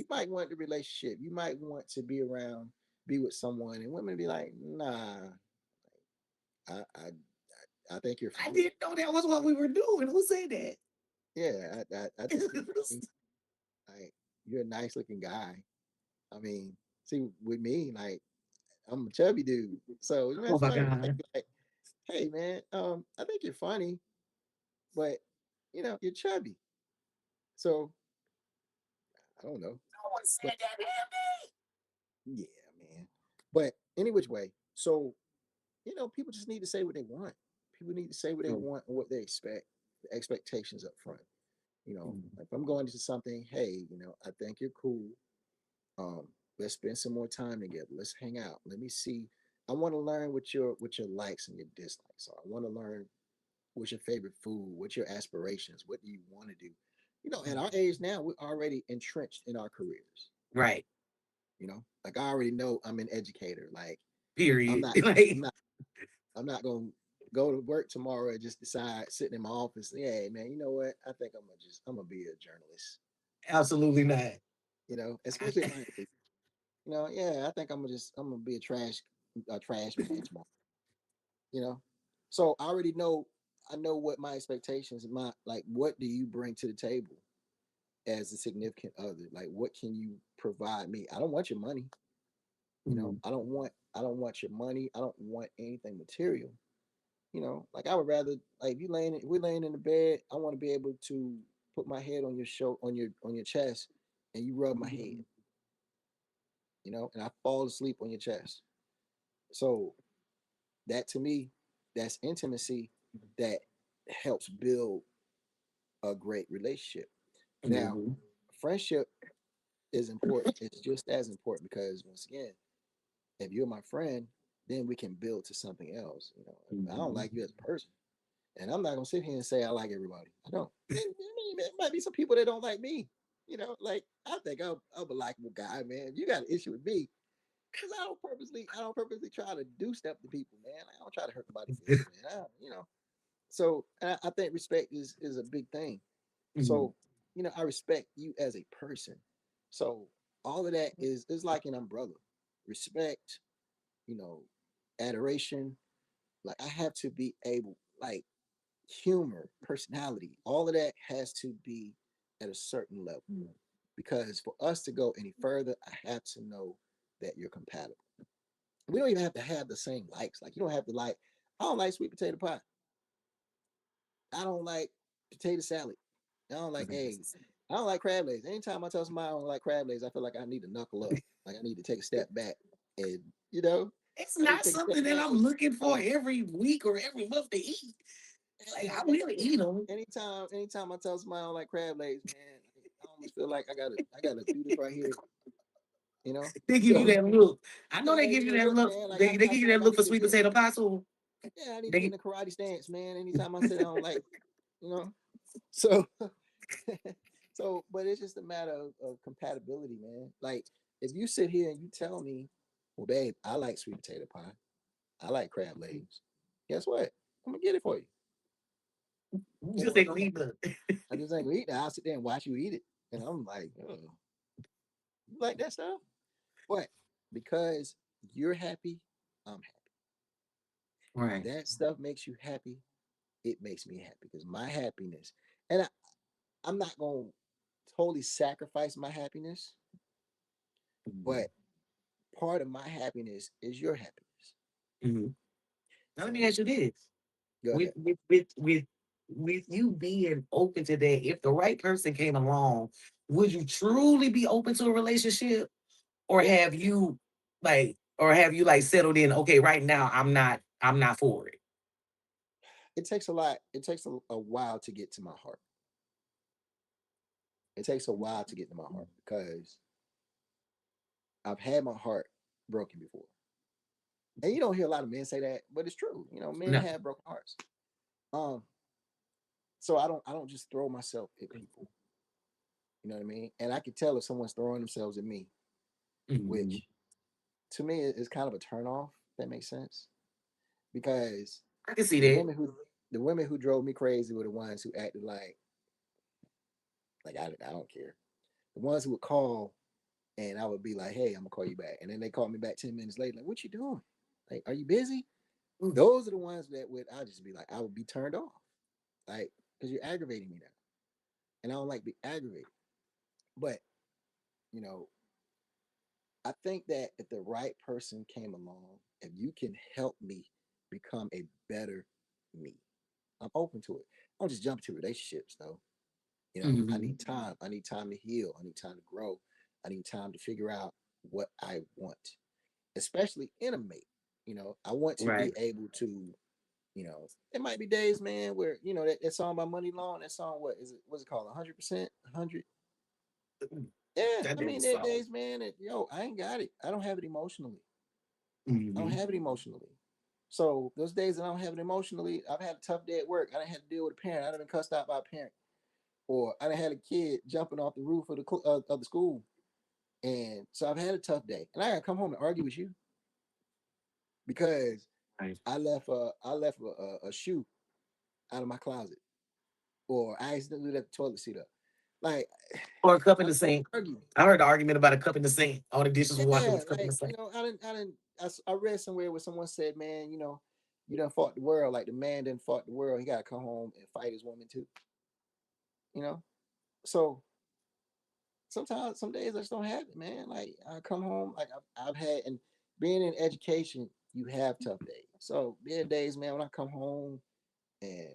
might want the relationship, you might want to be around, be with someone, and women be like, nah, I I, I think you're I funny. didn't know that was what we were doing. Who said that? Yeah, I think you're funny. Like you're a nice looking guy. I mean, see, with me, like I'm a chubby dude. So Oh my somebody might God. be like, hey man, I think you're funny, but you're chubby. So I don't know. No one said But that to yeah, man. But any which way, so people just need to say what they want. People need to say what they me. want and what they expect. The expectations up front. Mm. If I'm going into something, hey, I think you're cool. Let's spend some more time together. Let's hang out. Let me see. I want to learn what your likes and your dislikes are. I want to learn what's your favorite food, what's your aspirations, what do you want to do. At our age now, we're already entrenched in our careers. Right. Like I already know I'm an educator. Like I'm Period. not, I'm Like, not, I'm not gonna go to work tomorrow and just decide sitting in my office. Yeah, man. You know what? I think I'm gonna be a journalist. absolutely not. Especially if I ain't leaving. Yeah, I think I'm gonna be a trash man tomorrow. You know, so I know what my expectations, my like, what do you bring to the table as a significant other? Like, what can you provide me? I don't want your money. Mhm. I don't want your money. I don't want anything material. Like I would rather, like, if we're laying in the bed, I want to be able to put my head on your show on your chest, and you rub my head, and I fall asleep on your chest. So that to me, that's intimacy that helps build a great relationship. Now, Mhm. friendship is important. It's just as important because once again, if you're my friend, then we can build to something else. If I don't Mhm. like you as a person, and I'm not gonna sit here and say I like everybody. I don't. I mean, there might be some people that don't like me. Like I think I'm a likable guy, man. If you got an issue with me, because I don't purposely try to do stuff to people, man. I don't try to hurt nobody's feelings, man. So I think respect is a big thing. Mhm. So I respect you as a person. So all of that is like an umbrella. Respect, you know, adoration. Like I have to be able, like, humor, personality, all of that has to be at a certain level. Because for us to go any further, I have to know that you're compatible. We don't even have to have the same likes. Like you don't have to like. I don't like sweet potato pie. I don't like potato salad. I don't like eggs. I don't like crab legs. Anytime I tell somebody I don't like crab legs, I feel like I need to knuckle up. Like I need to take a step back and you know. It's I need not to take a step something that back I'm and looking for every week or every month to eat. Like I will eat them. anytime I tell somebody I don't like crab legs, man, I almost feel like I gotta do this right here, you know. They give you So that look. I know yeah, they they give give you me a that look, look. man. Like They I give you feel like that I look need for to sweet get potato pie too. yeah, I need to get in They the karate stance, man. Anytime I say I don't like, you know. So so but it's just a matter of compatibility, man. Like if you sit here and you tell me, well, babe, I like sweet potato pie, I like crab legs. Guess what? I'm gonna get it for you. you just Or ain't gonna eat none. I just ain't gonna eat it. I'll sit there and watch you eat it. And I'm like, oh, you like that stuff? But because you're happy, I'm happy. Right. That stuff makes you happy. It makes me happy because my happiness, and I'm not gonna totally sacrifice my happiness, Mm-hmm. but part of my happiness is your happiness. Mm-hmm. Now let me So ask you this: go with ahead. with with with with you being open to that, if the right person came along, would you truly be open to a relationship, or Yeah, have you like settled in? Okay, right now I'm not for it. it takes a lot. It takes a while to get to my heart. It takes a while to get to my heart because I've had my heart broken before. And you don't hear a lot of men say that, but it's true. You know, men No. have broken hearts. Um, so I don't just throw myself at people. You know what I mean? And I can tell if someone's throwing themselves at me, Mhm. which to me is kind of a turn off. If that makes sense because I can see the that. women who the women who drove me crazy were the ones who acted like I don't care. The ones who would call and I would be like, hey, I'm gonna call you back, and then they call me back 10 minutes later, like, what you doing? Like, are you busy? Mm. Those are the ones that would I just be like, I would be turned off, like, because you're aggravating me now, and I don't like to be aggravated. But you know, I think that if the right person came along, if you can help me become a better me, I'm open to it. I don't just jump to relationships though. You know, I Mhm. need time. I need time to heal. I need time to grow. I need time to figure out what I want, especially in a mate. You know, I want to be Right. able to, it might be days, man, where, that song by Money Long, that song, what is it? What's it called? 100%? 100? Yeah. That I mean, damn there are song. days, man, that, I ain't got it. I don't have it emotionally. I don't Mhm. have it emotionally. So those days that I don't have it emotionally, I've had a tough day at work. I didn't have to deal with a parent. I done been cussed out by a parent. Or I done had a kid jumping off the roof of the school. And so I've had a tough day. And I gotta come home and argue with you because Right. I left a shoe out of my closet. Or I accidentally left the toilet seat up. Like Or a cup in I the don't sink. argue. I heard the argument about a cup in the sink. All the dishes were washed with Yeah, a cup in the like sink. I read somewhere where someone said, man, you done fought the world. Like the man done fought the world. He gotta come home and fight his woman too. You know. So sometimes, some days I just don't have it, man. Like I come home, like I've had, and being in education, you have tough days. So there are days, man, when I come home and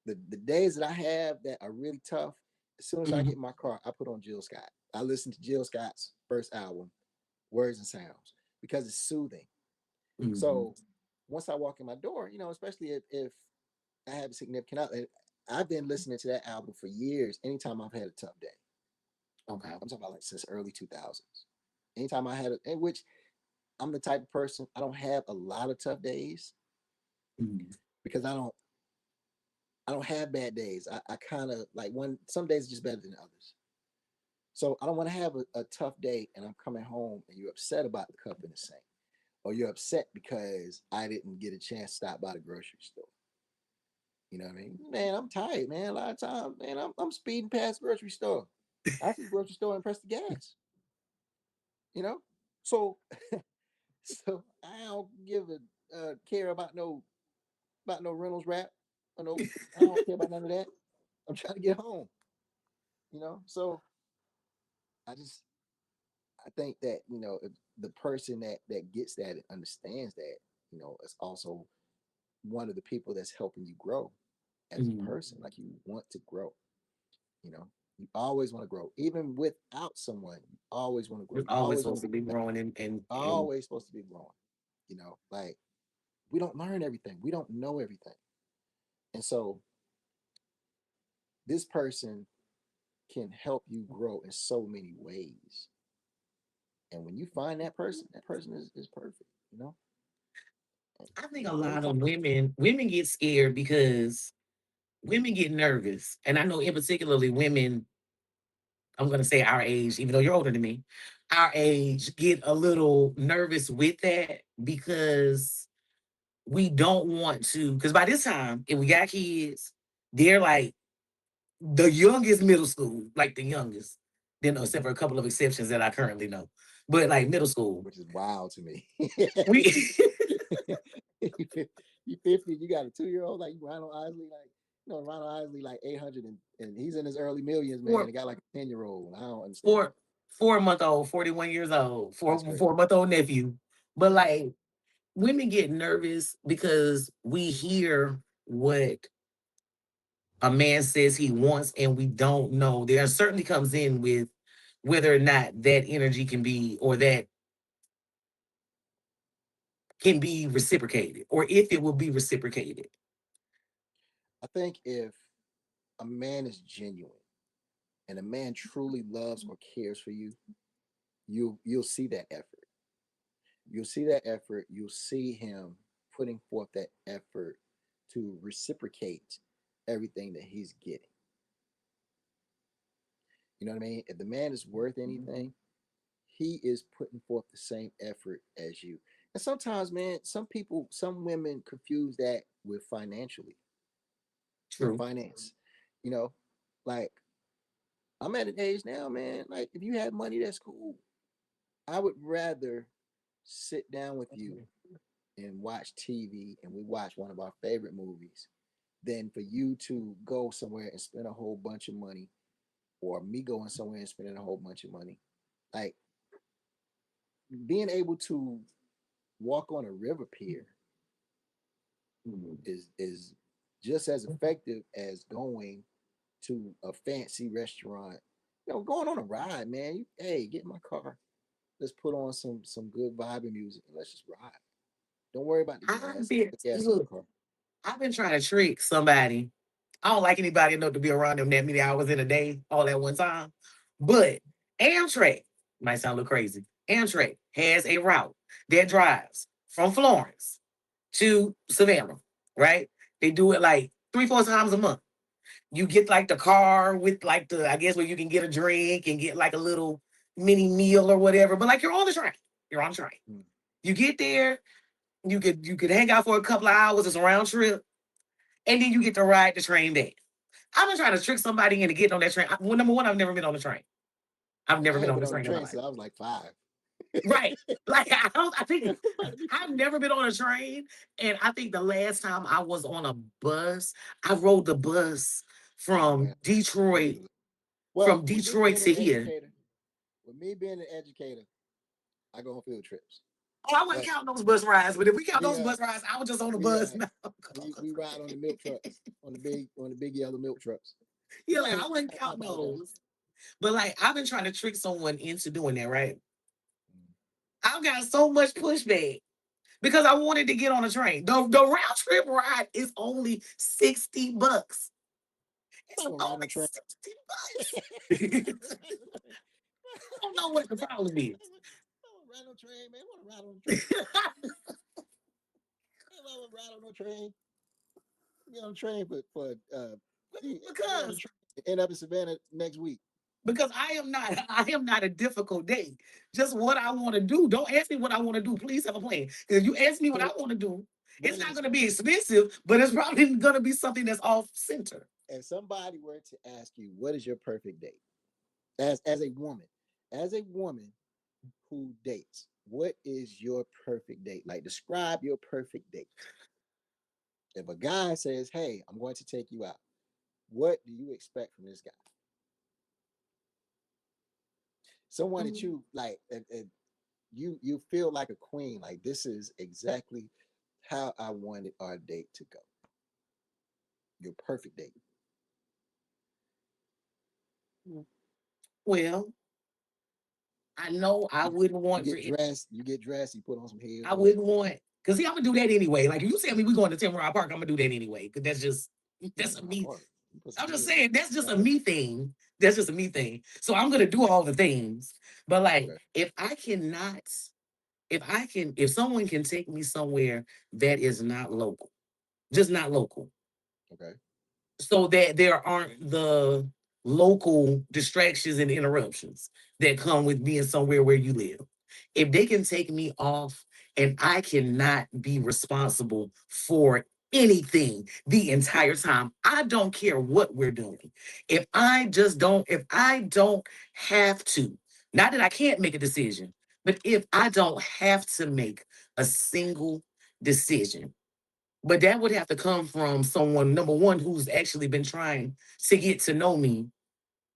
the days that I have that are really tough. As soon as I get Mhm. in my car, I put on Jill Scott. I listen to Jill Scott's first album, Words and Sounds, because it's soothing. Mhm. So once I walk in my door, especially if I have a significant other, I've been listening to that album for years. Anytime I've had a tough day, Okay. I'm talking about like since early 2000s. Anytime I had in which I'm the type of person I don't have a lot of tough days Mhm. because I don't have bad days. I kind of like one some days are just better than others. So I don't want to have a tough day and I'm coming home and you're upset about the cup in the sink. Or you're upset because I didn't get a chance to stop by the grocery store. You know what I mean? Man, I'm tired, man. A lot of times, man, I'm speeding past the grocery store. I see the grocery store and press the gas. You know, so so I don't give a care about no Reynolds wrap. Or no, I don't care about none of that. I'm trying to get home. So I think that if the person that gets that and understands that, it's also one of the people that's helping you grow as a Mhm. person. Like you want to grow. You know, you always want to grow, even without someone. You always want to grow. You're You always always want supposed to to be be better. growing and Always supposed to be growing. Like we don't learn everything, we don't know everything. And so this person can help you grow in so many ways. And when you find that person is perfect, you know? I think a And lot of sometimes, women get scared because women get nervous. And I know in particularly women, I'm gonna say our age, even though you're older than me, our age get a little nervous with that because we don't want to, because by this time, if we got kids, they're like the youngest middle school, like the youngest. Then except for a couple of exceptions that I currently know. But like middle school. which is wild to me. We You 50, you got a 2 year old like Ronald Isley, like Ronald Isley like 800 and he's in his early millions, man. four He got like a 10-year old. I don't understand four that. 4 month old, 41 years old, That's four crazy. 4 month old nephew. But like women get nervous because we hear what a man says he wants and we don't know. There certainly comes in with whether or not that energy can be or that can be reciprocated or if it will be reciprocated. I think if a man is genuine and a man truly loves or cares for you, you'll see that effort. You'll see that effort. You'll see him putting forth that effort to reciprocate everything that he's getting. You know what I mean? If the man is worth anything, he is putting forth the same effort as you. And sometimes, man, some women confuse that with with True. finance. You know, like I'm at an age now, man. Like if you have money, that's cool. I would rather sit down with you and watch TV and we watch one of our favorite movies than for you to go somewhere and spend a whole bunch of money or me going somewhere and spending a whole bunch of money. Like being able to walk on a river pier is just as effective as going to a fancy restaurant. Going on a ride, man. Hey, get in my car. Let's put on some good vibing music and let's just ride. Don't worry about the I've gas. been The gas in my look, car. I've been trying to trick somebody. I don't like anybody enough to be around them that many hours in a day all at one time. But Amtrak might sound a little crazy. Amtrak has a route that drives from Florence to Savannah, right? They do it like 3, 4 times a month. You get like the car with like I guess where you can get a drink and get like a little mini meal or whatever. But like you're on the train. You're on the train. Mm. You get there, you could hang out for a couple of hours, it's a round trip, and then you get to ride the train back. I've been trying to trick somebody into getting on that train. Well, number one, I've never been on the train. I've never I been ain't on been the on the train in my train life. since I was like 5. Right. Like I don't I think About to be I've 5. never been on a train. And I think the last time I was on a bus, I rode the bus Oh man, from me Detroit, neither. Well, from with me Detroit being an to here. educator, with me being an educator, I go on field trips. Oh, I wouldn't But count those bus rides, but if we count we those bus rides, I was just on the we bus. No. we ride on the milk trucks, on the big yellow milk trucks. Yeah, like I I wouldn't count apologize. those. But like I've been trying to trick someone into doing that, right? I've got so much pushback because I wanted to get on a train. The round trip ride is only $60. I It's don't ride only no train. $60. I I don't know what the problem is. don't ride no train, man. I want to ride on the train. I want to ride on no train. Get on the train for get on the because train. End up in Savannah next week. because I am not a difficult date. Just what I want to do. Don't ask me what I want to do. Please have a plan. Because if you ask me what I So want to do, it's when not is going to be expensive, but it's probably going to be something that's off center. if somebody were to ask you what is your perfect date as a woman who dates, what is your perfect date? Like describe your perfect date. If a guy says, "Hey, I'm going to take you out," what do you expect from this guy? Someone that Mm. you like, and you feel like a queen. Like this is exactly how I wanted our date to go. Your perfect date. Well, I know I wouldn't You want for get it. dressed. You get dressed. You put on some heels. I wouldn't want because see, I'm gonna do that anyway. Like if you tell me we're going to Timber Park, I'm gonna do that anyway. Cause that's a Nah, me. boy, you put some I'm just heels on. saying that's just a Right. me thing. That's just a me thing. So I'm gonna do all the things. But like Okay. if I cannot, if someone can take me somewhere that is not local, just not local, Okay. so that there aren't the local distractions and interruptions that come with being somewhere where you live. If they can take me off and I cannot be responsible for anything the entire time, I don't care what we're doing. If I don't have to, not that I can't make a decision, but if I don't have to make a single decision, but that would have to come from someone, number one, who's actually been trying to get to know me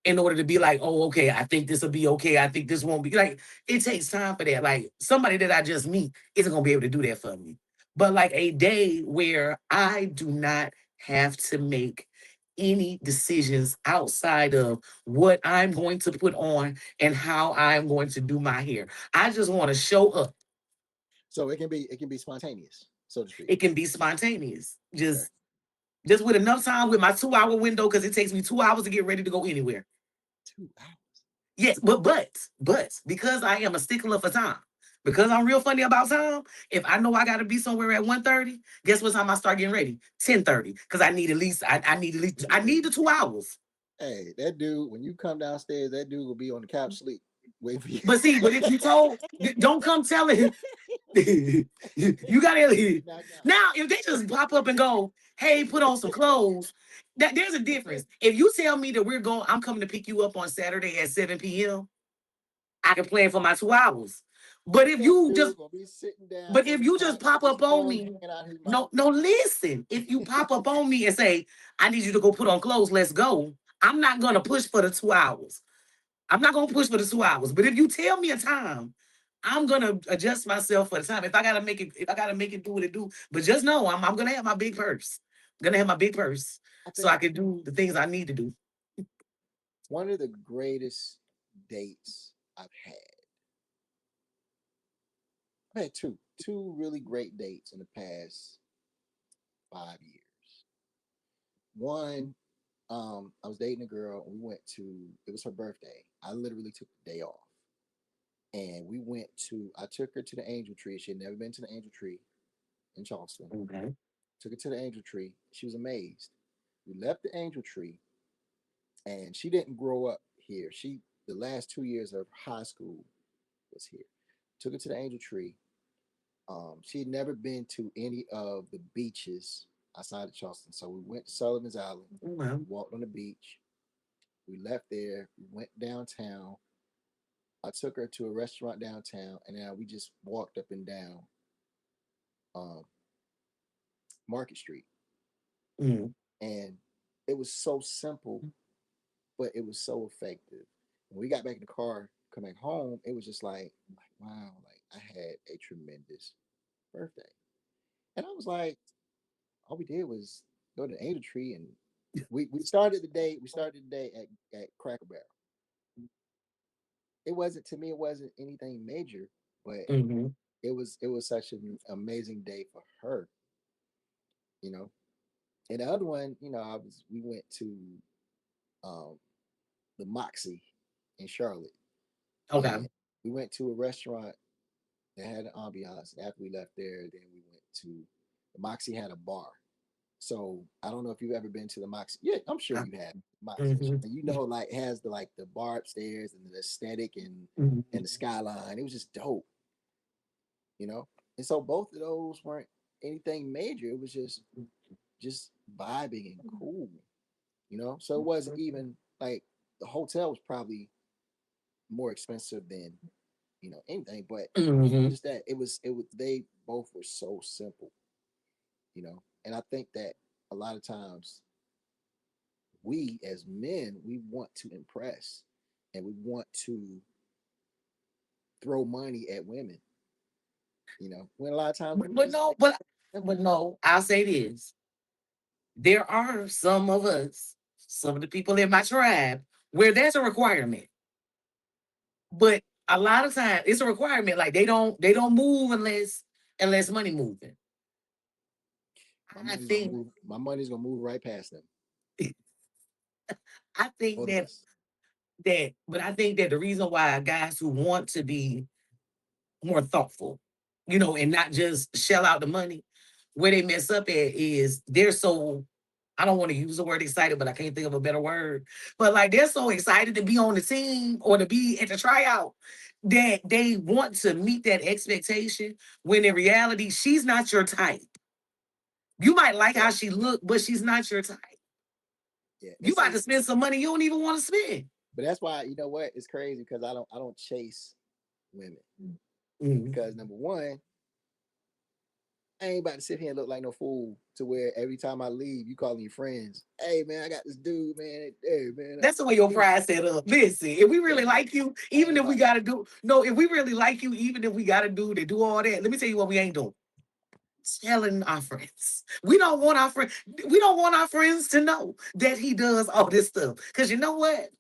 in order to be like, oh, okay, I think this will be okay. I think this won't be like, it takes time for that. Like somebody that I just meet isn't going to be able to do that for me. But like a day where I do not have to make any decisions outside of what I'm going to put on and how I'm going to do my hair. I just want to show up. So it can be spontaneous, so to speak. It can be spontaneous. Okay. Just with enough time with my 2 hour window because it takes me 2 hours to get ready to go anywhere. 2 hours. Yes, but because I am a stickler for time, because I'm real funny about time, if I know I gotta be somewhere at 1:30, guess what time I start getting ready? 10:30. Because I need the 2 hours. Hey, that dude. When you come downstairs, that dude will be on the couch sleep, waiting for you. But see, but if you told, don't come telling you gotta Knock out. now if they just pop up and go, hey, put on some clothes. That there's a difference. If you tell me that I'm coming to pick you up on Saturday at 7 p.m. I can plan for my 2 hours. But if That you just dude gonna be sitting down but on if the you just couch pop with his up on clothes me, hanging out his no, mouth. no, listen. If you pop up on me and say, I need you to go put on clothes, let's go. I'm not gonna push for the 2 hours. I'm not gonna push for the 2 hours. But if you tell me a time, I'm gonna adjust myself for the time. If I gotta make it do what it do. But just know I'm gonna have my big purse. I'm gonna have my big purse I so I think can do the things I need to do. one of the greatest dates I've had two really great dates in the past 5 years. One, I was dating a girl. We went to. It was her birthday. I literally took the day off, and we went to. I took her to the Angel Tree. She had never been to the Angel Tree in Charleston. Okay. Took her to the Angel Tree. She was amazed. We left the Angel Tree, and she didn't grow up here. The last 2 years of high school was here. Took her to the Angel Tree. She had never been to any of the beaches outside of Charleston. So we went to Sullivan's Island, Well, walked on the beach. We left there, we went downtown. I took her to a restaurant downtown, and then we just walked up and down um, Market Street. mm, And it was so simple, but it was so effective. When we got back in the car, coming home, it was just like wow, like I had a tremendous birthday. And I was like, all we did was go to the Angel Tree, and we started the day at Cracker Barrel. It wasn't, to me, it wasn't anything major, but mm-hmm. it was such an amazing day for her, you know. And the other one, we went to um the Moxie in Charlotte, Okay. and we went to a restaurant that had an ambiance. After we left there, then we went to the Moxie had a bar. So I don't know if you've ever been to the Moxie. Yeah, I'm sure Uh, you have. Moxie, mhm, and like has the bar upstairs and the aesthetic and the mhm. skyline. It was just dope, you know. And so both of those weren't anything major. It was just vibing and cool, you know. So it wasn't even like the hotel was probably more expensive than anything, but Mhm. just that it was they both were so simple, you know. And I think that a lot of times we as men, we want to impress, and we want to throw money at women, when a lot of times we But just no, but no, I'll say this. There are some of us, some of the people in my tribe, where there's a requirement. But A lot of times it's a requirement. Like they don't move unless money moving. I think My money's gonna move right past them. I think that Notice. but I think that the reason why guys who want to be more thoughtful, and not just shell out the money, where they mess up at is they're so, I don't want to use the word excited, but I can't think of a better word. But like they're so excited to be on the team or to be at the tryout that they want to meet that expectation when in reality, she's not your type. You might like how Yeah, she look, but she's not your type. yeah. You And about to see, spend some money you don't even want to spend. but that's why you know what? It's crazy because I don't chase women Mhm. because number one, I ain't about to sit here and look like no fool to where every time I leave, you calling your friends. Hey man, I got this dude, man. Hey man, That's the way your you pride set up. Listen, if we yeah, really man. like you, I ain't even if we about gotta do no, if we really like you, even if we gotta do all that, let me tell you what we ain't doing. Telling our friends. We don't want our friends to know that he does all this stuff. Cause you know what?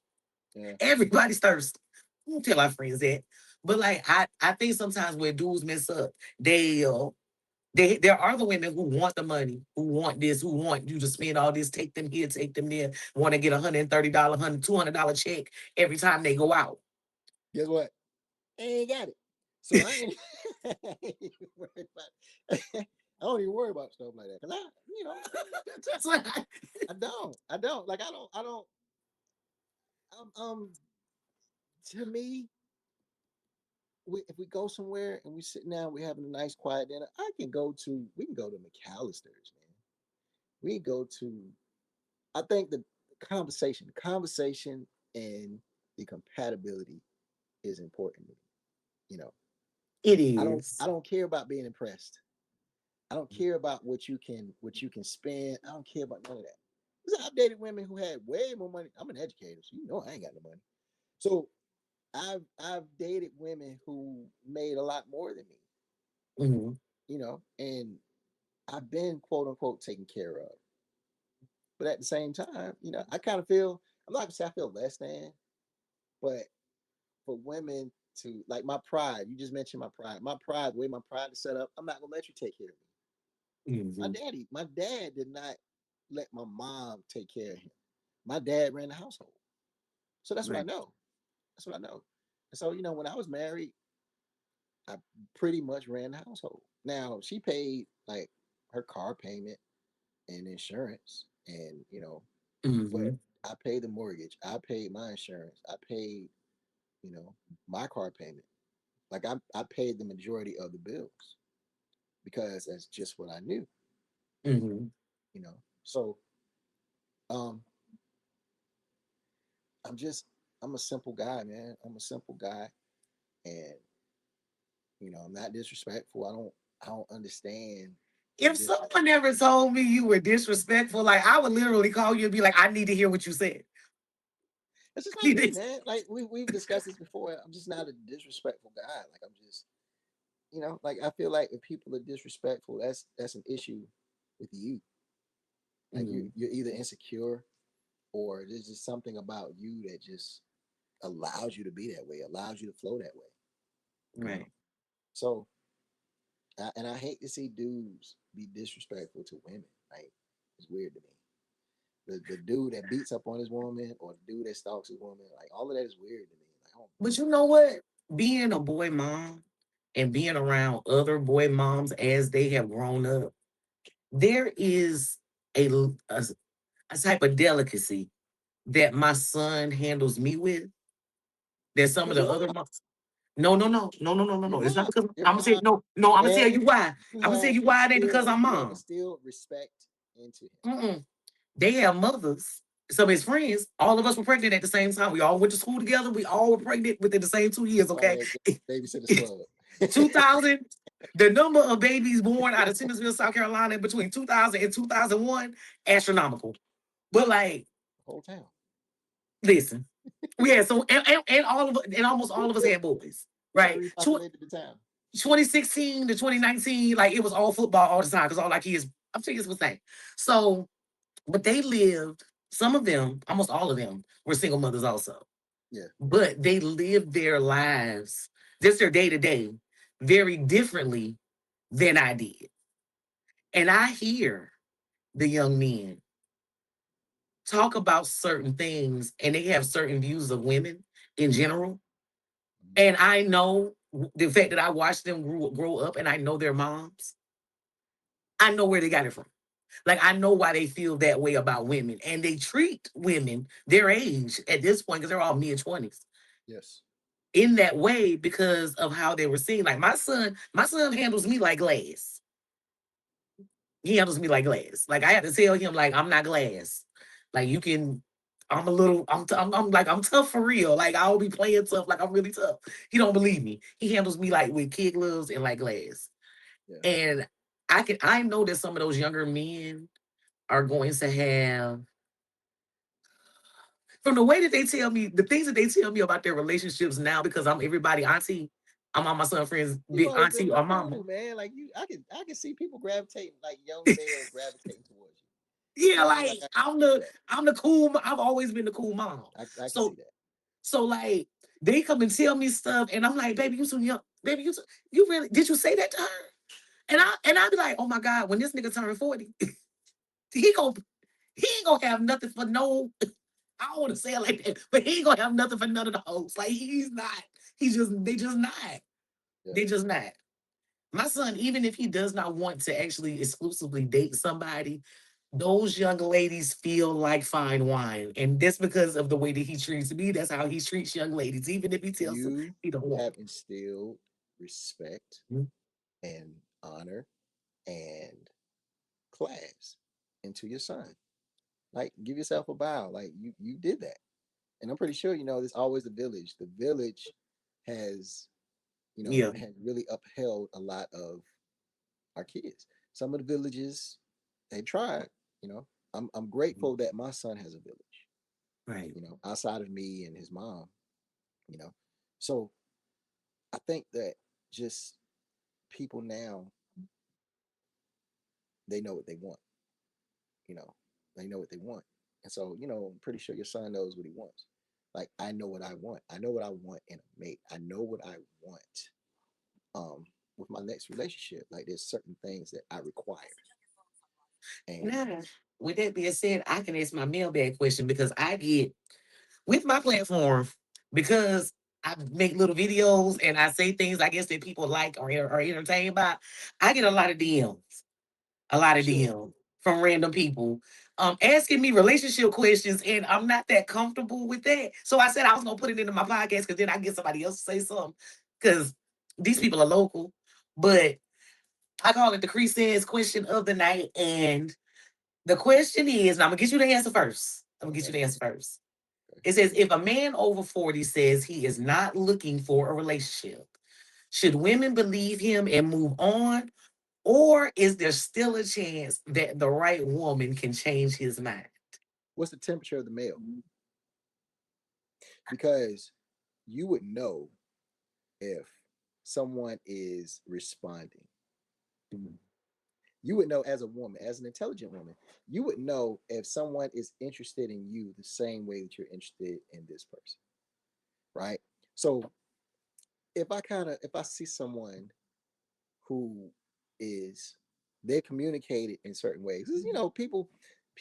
yeah. Everybody's thirsty. We don't tell our friends that. But like I think sometimes where dudes mess up, there are the women who want the money, who want this, who want you to spend all this, take them here, take them there, want to get $130, $200 check every time they go out. Guess what? I ain't got it. So I ain't, I ain't even worried about. I don't even worry about stuff like that because That's what I don't like. I don't. To me, if we go somewhere and we sitting down, we having a nice quiet dinner. We can go to McAllister's, man. We can go to. I think the conversation, and the compatibility is important to me. You know, it I is. don't care about being impressed. I don't care about what you can spend. I don't care about none of that. Because I've dated women who had way more money. I'm an educator, so you know I ain't got no money. So I've dated women who made a lot more than me, Mhm. and I've been quote unquote taken care of. But at the same time, I kind of feel I'm not gonna say I feel less than, but for women to like my pride, you just mentioned my pride. My pride, the way my pride is set up, I'm not gonna let you take care of me. Mhm. My dad did not let my mom take care of him. My dad ran the household. So that's what I Right. know. That's what I know. And so, when I was married, I pretty much ran the household. Now she paid like her car payment and insurance but Mhm. I paid the mortgage. I paid my insurance. I paid, you know, my car payment. Like I paid the majority of the bills because that's just what I knew, Mhm. So um I'm a simple guy, man. I'm a simple guy, and I'm not disrespectful. I don't understand the If dis someone ever told me you were disrespectful, like I would literally call you and be like, I need to hear what you said. That's just I not need me, to- man. Like we've discussed this before. I'm just not a disrespectful guy. Like I'm just, like I feel like if people are disrespectful, that's an issue with you. Like you Mhm. you're either insecure or there's just something about you that just allows you to be that way, allows you to flow that way. You know. Right. So and I hate to see dudes be disrespectful to women. Like it's weird to me. The dude that beats up on his woman or the dude that stalks his woman, like all of that is weird to me. Like I don't But you know what? Being a boy mom and being around other boy moms as they have grown up, there is a, a, a type of delicacy that my son handles me with that some of because the your other mom, moms. No, no, no, no, no, no, no, your no. It's not mom, because your I'm gonna say mom no, no. I'm gonna tell had you why. you I'm gonna tell had you why it ain't because I'm you had mom. instilled respect into him. Mm-mm. They have mothers. Some of his friends, all of us were pregnant at the same time. We all went to school together. We all were pregnant within the same 2 years. That's why Okay, they had babysitters club. 2000. The number of babies born out of Timminsville, South Carolina, between 2000 and 2001, astronomical. But like, Whole town. listen, we had so and all of and almost all of us had boys, That's why right? we repopulated the town. 2016 to 2019, like it was all football all the time because all our kids, I'm sure kids was saying. So, but they lived, some of them, almost all of them, were single mothers also. Yeah. but they live their lives, just their day to day, very differently than I did. And I hear the young men talk about certain things and they have certain views of women in general. Mhm. And I know the fact that I watched them grow up and I know their moms, I know where they got it from. Like, I know why they feel that way about women. And they treat women their age at this point, because they're all mid 20s, Yes. in that way because of how they were seen. Like my son handles me like glass. He handles me like glass. Like I had to tell him, like, I'm not glass. Like you can, I'm a little, I'm like, I'm tough for real. Like I'll be playing tough, like I'm really tough. He don't believe me. He handles me like with kid gloves and like glass. Yeah. And I know that some of those younger men are going to have, from the way that they tell me, the things that they tell me about their relationships now, because I'm everybody auntie, I'm all my son friends, You've big always been auntie the or mama. cool man. Like you, I can see people gravitating, like young males gravitating towards you. You Yeah, know what I mean? like Like I I'm see the that. I'm the cool. I've always been the cool mom. I can see So that. so like they come and tell me stuff, and I'm like, baby, you too young. Baby, you really did you say that to her? And I be like, oh my god, when this nigga turn 40, he gon' he ain't gonna have nothing for no. I don't want to say it like that, but he ain't gonna have nothing for none of the hoes. Like he's not. He's just they just not. Yeah. They just not. My son, even if he does not want to actually exclusively date somebody, those young ladies feel like fine wine. And that's because of the way that he treats me. That's how he treats young ladies, even if he tells them You he don't want have instilled respect them. and honor and class into your son. Like give yourself a bow. Like you did that. And I'm pretty sure, there's always a village. The village has, Yeah, has really upheld a lot of our kids. Some of the villages, they tried, you know. I'm grateful that my son has a village, right. outside of me and his mom, you know. So I think that just people now, they know what they want, you know. They know what they want. And so, I'm pretty sure your son knows what he wants. Like I know what I want. I know what I want in a mate. I know what I want um with my next relationship. Like there's certain things that I require. And Now, with that being said, I can ask my mailbag question because I get with my platform, because I make little videos and I say things I guess that people like or are entertained by. I get a lot of DMs. A lot of sure. DM from random people asking me relationship questions, and I'm not that comfortable with that. So I said I was gonna put it into my podcast because then I get somebody else to say something. Because these people are local, but I call it the Cree question of the night. And the question is, and I'm gonna get you the answer first. I'm gonna get you Okay. the answer first. Okay. It says, if a man over 40 says he is not looking for a relationship, should women believe him and move on? Or is there still a chance that the right woman can change his mind? What's the temperature of the male? Because you would know if someone is responding. Mhm. You would know as a woman, as an intelligent woman, you would know if someone is interested in you the same way that you're interested in this person, right? So if I see someone who is they're communicated in certain ways. 'Cause, people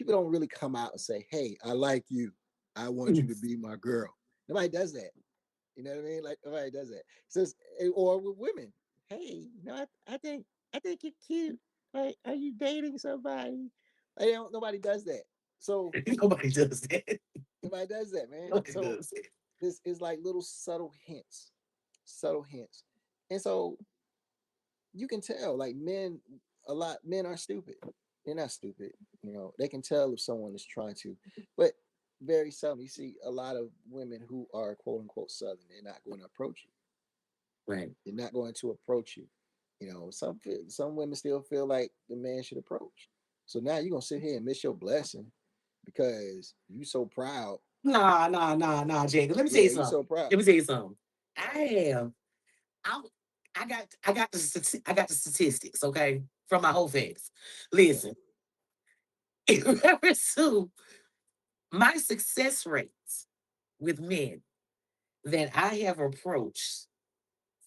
don't really come out and say, "Hey, I like you. I want you to be my girl." Nobody does that. You know what I mean? Like nobody does that. So, or with women, hey, I think you're cute. Like, are you dating somebody? Like, nobody does that. So Nobody does that. nobody does that, man. Nobody So does that. this is like little subtle hints, and so you can tell like men are stupid. They're not stupid. They can tell if someone is trying to, but very seldom you see a lot of women who are quote unquote southern. They're not going to approach you. Right. They're not going to approach you. Some women still feel like the man should approach. So now you're gonna sit here and miss your blessing because you so proud. Nah, Jacob. Let me tell you Yeah, you something. so proud. Let me tell you something. I am. I, I got the statistics. Okay, from my whole face. Okay. Listen, in reference to my success rates with men, that I have approached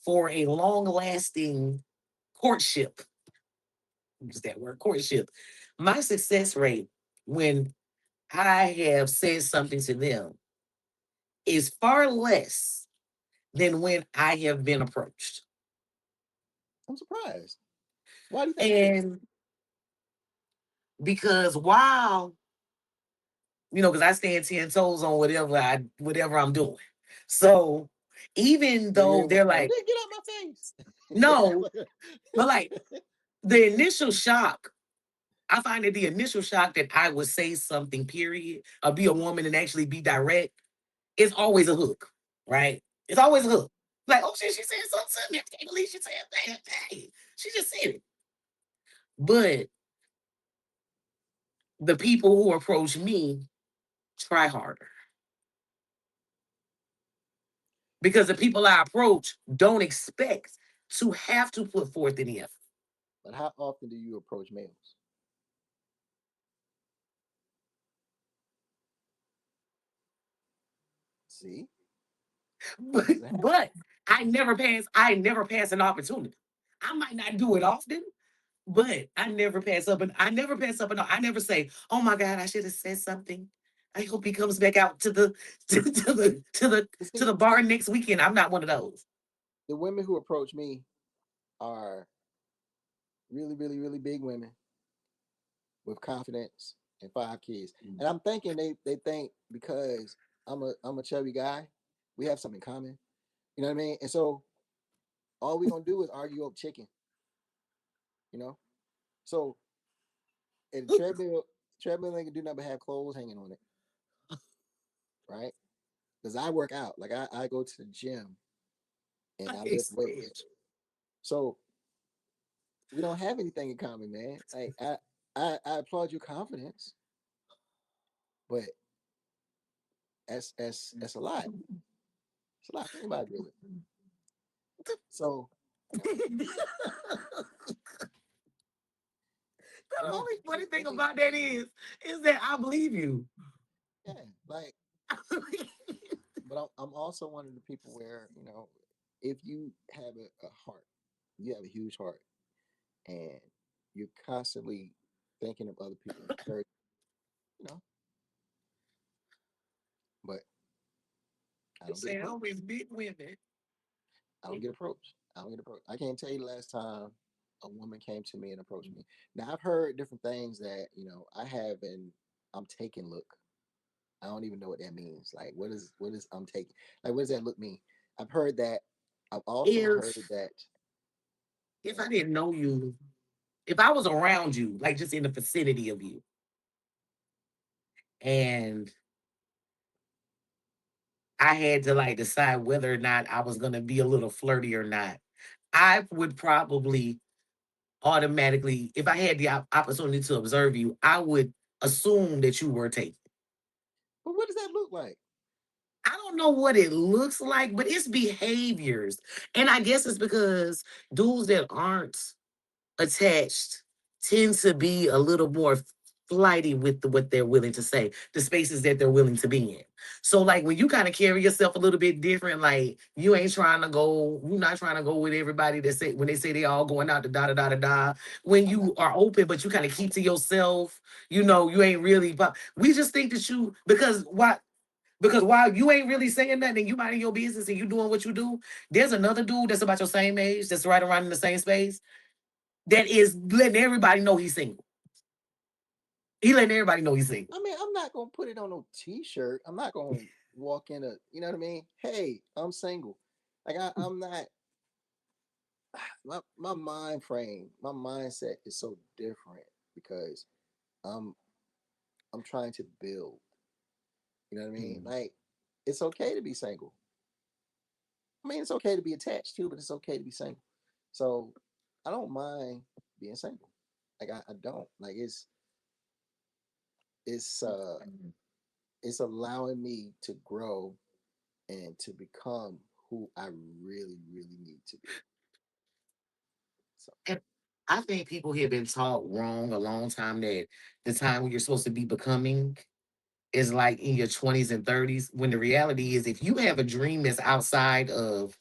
for a long lasting courtship, use that word courtship, my success rate when I have said something to them is far less than when I have been approached. I'm surprised. Why do you think that is? And because while, because I stand 10 toes on whatever I'm doing. So even So you're though able they're to go, like, "Nigga, get out my face." no, but like the initial shock, I find that the initial shock that I would say something, period, or be a woman and actually be direct, is always a hook, right? It's always a hook. Like, oh shit, she said something to me. I can't believe she said that. Hey, she just said it. But the people who approach me try harder because the people I approach don't expect to have to put forth any effort. But how often do you approach males? See, But, does it happen? but I never pass an opportunity. I might not do it often, but I never say, oh my God, I should have said something. I hope he comes back out to the But to see, the bar next weekend. I'm not one of those. the women who approach me are really, really, really big women with confidence and 5 kids. And I'm thinking they think because I'm a chubby guy, we have something in common. You know what I mean? And so all we're gonna do is argue over chicken, you know? So at a treadmill ain't gonna do nothing but have clothes hanging on it, right? Because I work out. Like I go to the gym and I I can't lift stand weights. So we don't have anything in common, man. Like I applaud your confidence, but that's a lot. It's a lot. Think about it, really. So, you know, you. The women only funny they thing think, about that is that I believe you. yeah, like, but I'm also one of the people where, if you have a heart, you have a huge heart, and you're constantly thinking of other people, encourage, you know, but I don't get Say approached. always big women. I don't get approached. I don't get approached. I can't tell you the last time a woman came to me and approached me. Now I've heard different things that I have an I'm taking look. I don't even know what that means. Like, what is I'm taking? Like, what does that look mean? I've heard that. I've also heard If that. if I Uh, didn't know you, if I was around you, like just in the vicinity of you, and I had to like decide whether or not I was gonna be a little flirty or not, I would probably automatically, if I had the opportunity to observe you, I would assume that you were taken. but what does that look like? I don't know what it looks like, but it's behaviors. And I guess it's because dudes that aren't attached tend to be a little more flighty with what they're willing to say, the spaces that they're willing to be in. So, like when you kind of carry yourself a little bit different, like you're not trying to go with everybody that say when they say they all going out to da da da da da. When I'm not. you are open, but you kind of keep to yourself, you ain't really. But we just think that you because why because while you ain't really saying nothing and you minding your business and you doing what you do, there's another dude that's about your same age, that's right around in the same space, that is letting everybody know he's single. He letting everybody know he's single. I mean, I'm not gonna put it on no T-shirt. I'm not gonna walk in a. You know what I mean? Hey, I'm single. Like I'm not. My mind frame, my mindset is so different because I'm I'm trying to build. You know what I mean? Mm. Like, it's okay to be single. I mean, it's okay to be attached too, but it's okay to be single. So I don't mind being single. Like I don't. Like it's uh it's allowing me to grow and to become who I really, really need to be. So And I think people have been taught wrong a long time that the time when you're supposed to be becoming is like in your 20s and 30s, when the reality is if you have a dream that's outside of,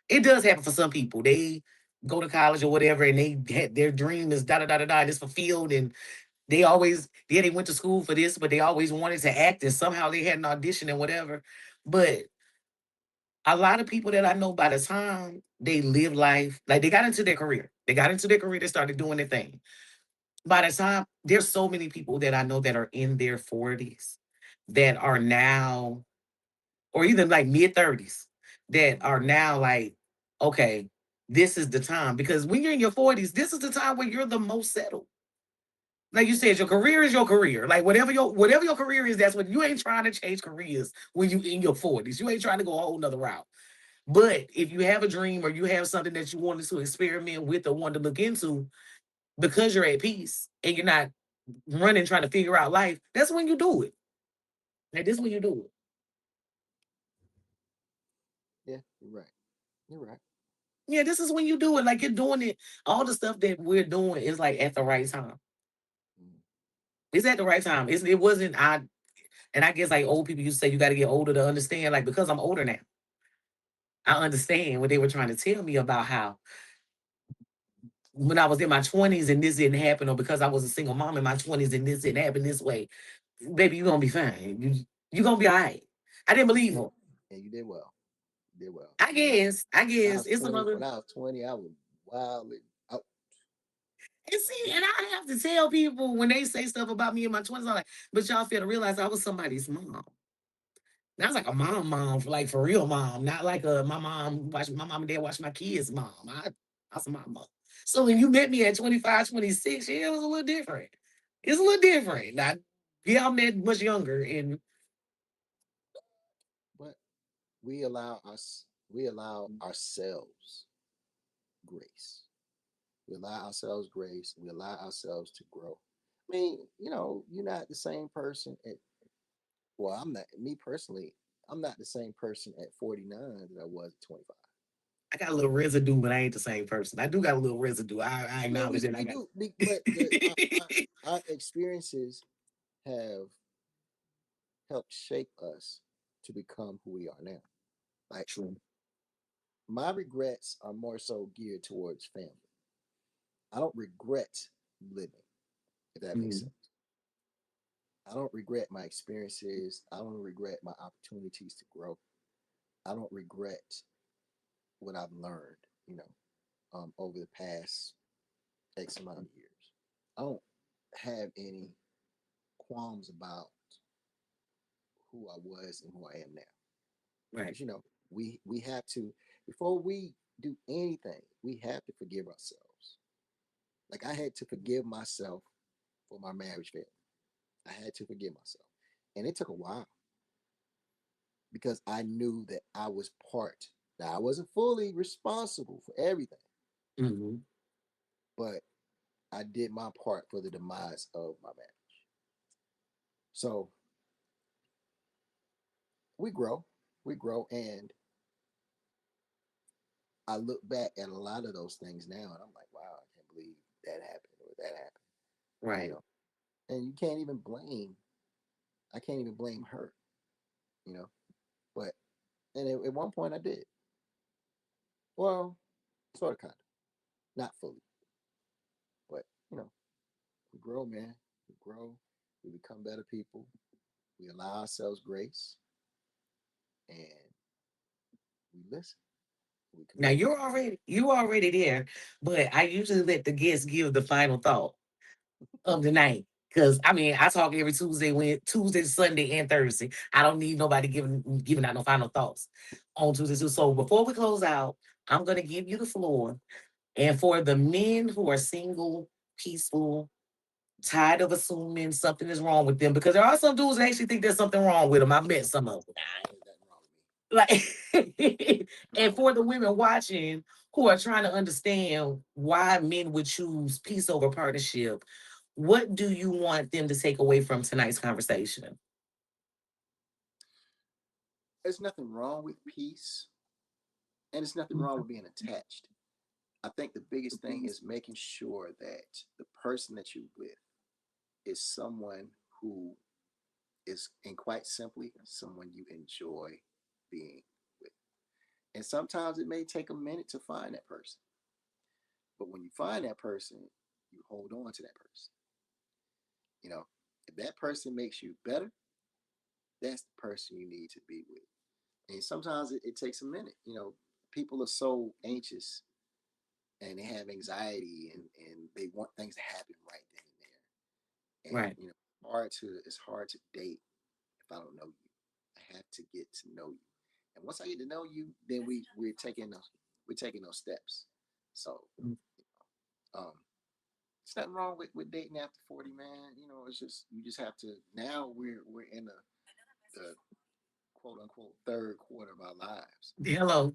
it does happen for some people. They go to college or whatever and they had their dream is da da da da da and it's fulfilled, and they always, yeah, they went to school for this, but they always wanted to act and somehow they had an audition and whatever. But a lot of people that I know, by the time they live life, like they got into their career, they started doing their thing. By the time, there's so many people that I know that are in their 40s that are now, or even like mid 30s, that are now like, okay, this is the time. Because when you're in your 40s, this is the time where you're the most settled. Like you said, your career is your career. Like whatever your career is, that's what you ain't trying to change careers when you in your 40s. You ain't trying to go a whole nother route. But if you have a dream or you have something that you wanted to experiment with or want to look into, because you're at peace and you're not running trying to figure out life, that's when you do it. Like this is when you do it. Yeah, you're right. You're right. Yeah, this is when you do it. Like you're doing it. All the stuff that we're doing is like at the right time. Mm. It's at the right time. It wasn't I, and I guess like old people used to say you got to get older to understand. Like because I'm older now, I understand what they were trying to tell me about how when I was in my 20s and this didn't happen, or because I was a single mom in my 20s and this didn't happen this way, baby, you're gonna be fine. You gonna be all right. I didn't believe Yeah, her. yeah, you did well. You did well. I When I guess, I when I guess was it's 20, another. I was wildly out. And see, and I have to tell people when they say stuff about me in my 20s, I'm like, but y'all fail to realize I was somebody's mom. That's like a mom, for like for real mom, not like a my mom and dad watch my kids mom. I was my mom. So when you met me at 25, 26, yeah, it was a little different. It's a little different. Now, yeah, I'm that much younger, and But we allow ourselves grace. We allow ourselves grace. We allow ourselves to grow. I mean, you're not the same person at, well, I'm not, me personally, I'm not the same person at 49 that I was at 25. I got a little residue, but I ain't the same person. I do got a little residue. I I mean, acknowledge it. I we got. do, but our experiences have helped shape us to become who we are now. Like, True. my regrets are more so geared towards family. I don't regret living, if that makes Mhm. sense. I don't regret my experiences. I don't regret my opportunities to grow. I don't regret what I've learned, over the past X amount of years. I don't have any qualms about who I was and who I am now. Right. Because we have to, before we do anything, we have to forgive ourselves. Like I had to forgive myself for my marriage failure. I had to forgive myself. And it took a while because I knew that I was part. Now I wasn't fully responsible for everything, Hmm. but I did my part for the demise of my marriage. So we grow, we grow, and I look back at a lot of those things now, and I'm like, wow, I can't believe that happened or that happened, you Right. know. And you can't even blame. I can't even blame her, you know. But and at one point I did. Well, sort of, kind of, not fully, but we grow, man. We grow. We become better people. We allow ourselves grace, and we listen. We Now communicate. you already there, but I usually let the guests give the final thought of the night. Cause I mean, I talk every Tuesday, Sunday, and Thursday. I don't need nobody giving out no final thoughts on Tuesday. So before we close out, I'm gonna give you the floor. And for the men who are single, peaceful, tired of assuming something is wrong with them, because there are some dudes that actually think there's something wrong with them. I've met some of them. Ain't nothing wrong with me. Like, Nothing and wrong with for me. the women watching who are trying to understand why men would choose peace over partnership, what do you want them to take away from tonight's conversation? There's nothing wrong with peace, and there's nothing wrong with being attached. I think the biggest thing is making sure that the person that you're with is someone who is, and quite simply, someone you enjoy being with. And sometimes it may take a minute to find that person. But when you find that person, you hold on to that person. You know, if that person makes you better, that's the person you need to be with. And sometimes it takes a minute. People are so anxious and they have anxiety and they want things to happen right then and there. And Right. it's hard to date if I don't know you. I have to get to know you. And once I get to know you, then we're taking those steps. So um it's nothing wrong with dating after 40, man. It's just you just have to now we're in the quote unquote third quarter of our lives. Hello.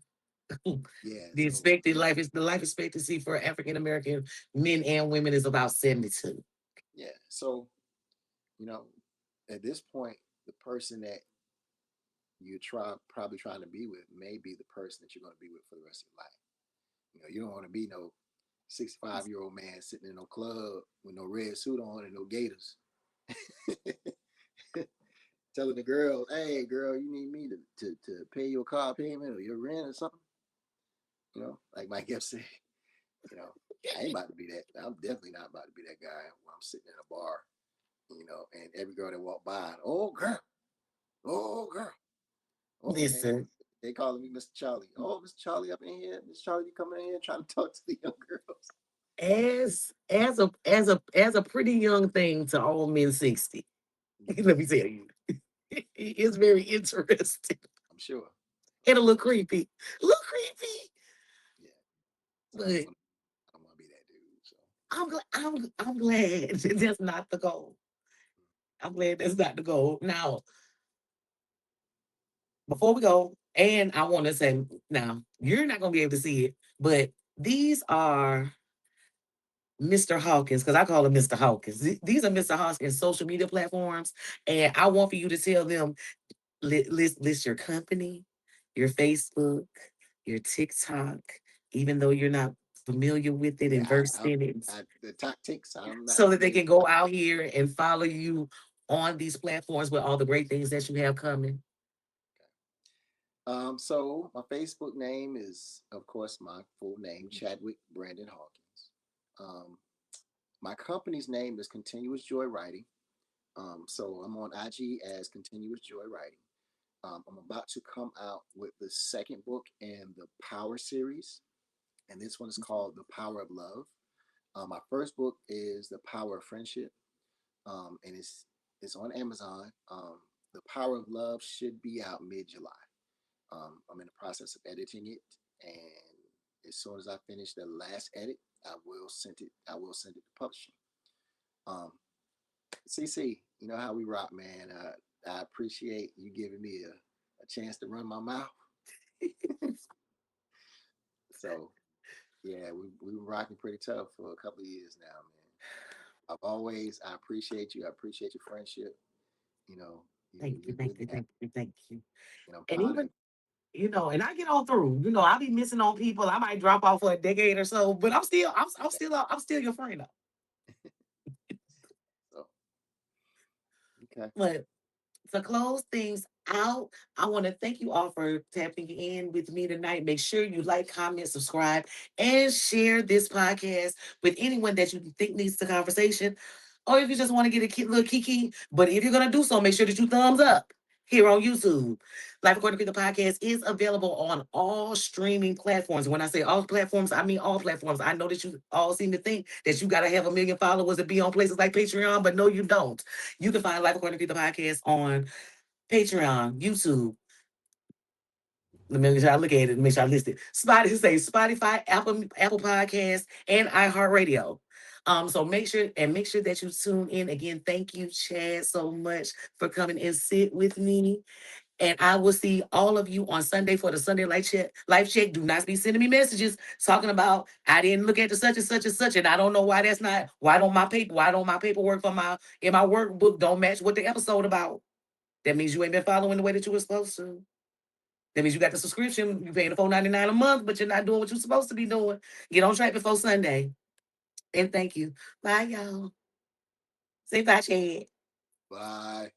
Yeah, The so expected life is the life expectancy for African American men and women is about 72. yeah, so you know, at this point, the person that probably trying to be with may be the person that you're going to be with for the rest of your life. You don't want to be no 65-year-old man sitting in no club with no red suit on and no gators, telling the girls, "Hey, girl, you need me to pay your car payment or your rent or something." Like Mike F said, you know, I ain't about to be that. I'm definitely not about to be that guy when I'm sitting in a bar, and every girl that walk by, oh girl, oh, and Listen, they calling me Mr. Charlie. Oh, Mr. Charlie up in here. Mr. Charlie, you coming in here trying to talk to the young girls. as a pretty young thing to all men 60, let me tell you, it's very interesting I'm sure. and a little creepy. A little creepy. Yeah. So But I don't want to be that dude. So I'm glad that's not the goal. I'm glad that's not the goal. Now, before we go, and I want to say now, you're not gonna be able to see it, but these are Mr. Hawkins, because I call him Mr. Hawkins. These are Mr. Hawkins' social media platforms, and I want for you to tell them list your company, your Facebook, your TikTok, even though you're not familiar with it and yeah, versed in it, the tactics I'm not so that they familiar can go out here and follow you on these platforms with all the great things that you have coming. with. So my Facebook name is, of course, my full name, Chadwick Brandon Hawkins. Um, my company's name is Continuous Joy Writing. So I'm on IG as Continuous Joy Writing. I'm about to come out with the second book in the Power series, and this one is called The Power of Love. My first book is The Power of Friendship, and it's on Amazon. The Power of Love should be out mid-July. I'm in the process of editing it, and as soon as I finish the last edit, I will send it. I will send it to publishing. Um, CC, you know how we rock, man. I appreciate you giving me a chance to run my mouth. So yeah, we were rocking pretty tough for a couple of years now, man. I appreciate you. I appreciate your friendship. You know, Thank you, you're thank good you, to have. thank you, thank you. And I'm And proud of even, and I get on through. I be missing on people. I might drop off for a decade or so, but you. I'm still your friend though. So okay. But to close things out, I want to thank you all for tapping in with me tonight. Make sure you like, comment, subscribe, and share this podcast with anyone that you think needs the conversation. Or if you just want to get a little kiki, but if you're going to do so, make sure that you thumbs up here on YouTube. Life According to the podcast is available on all streaming platforms. When I say all platforms, I mean all platforms. I know that you all seem to think that you got to have a million followers to be on places like Patreon, but no, you don't. You can find Life According to the podcast on Patreon, YouTube. Let me make sure I look at it, make sure I list it. Spotify, Apple Podcasts, and iHeartRadio. So make sure that you tune in. Again, thank you, Chad, so much for coming and sit with me. And I will see all of you on Sunday for the Sunday Life Check. Life Check. Do not be sending me messages talking about I didn't look at the such and such and such, and I don't know why that's not. Why don't my paperwork for my in my workbook don't match what the episode about? That means you ain't been following the way that you were supposed to. That means you got the subscription, you paying the $4.99 a month, but you're not doing what you're supposed to be doing. Get on track before Sunday. And thank you. Bye, y'all. Say bye, Chad. Bye.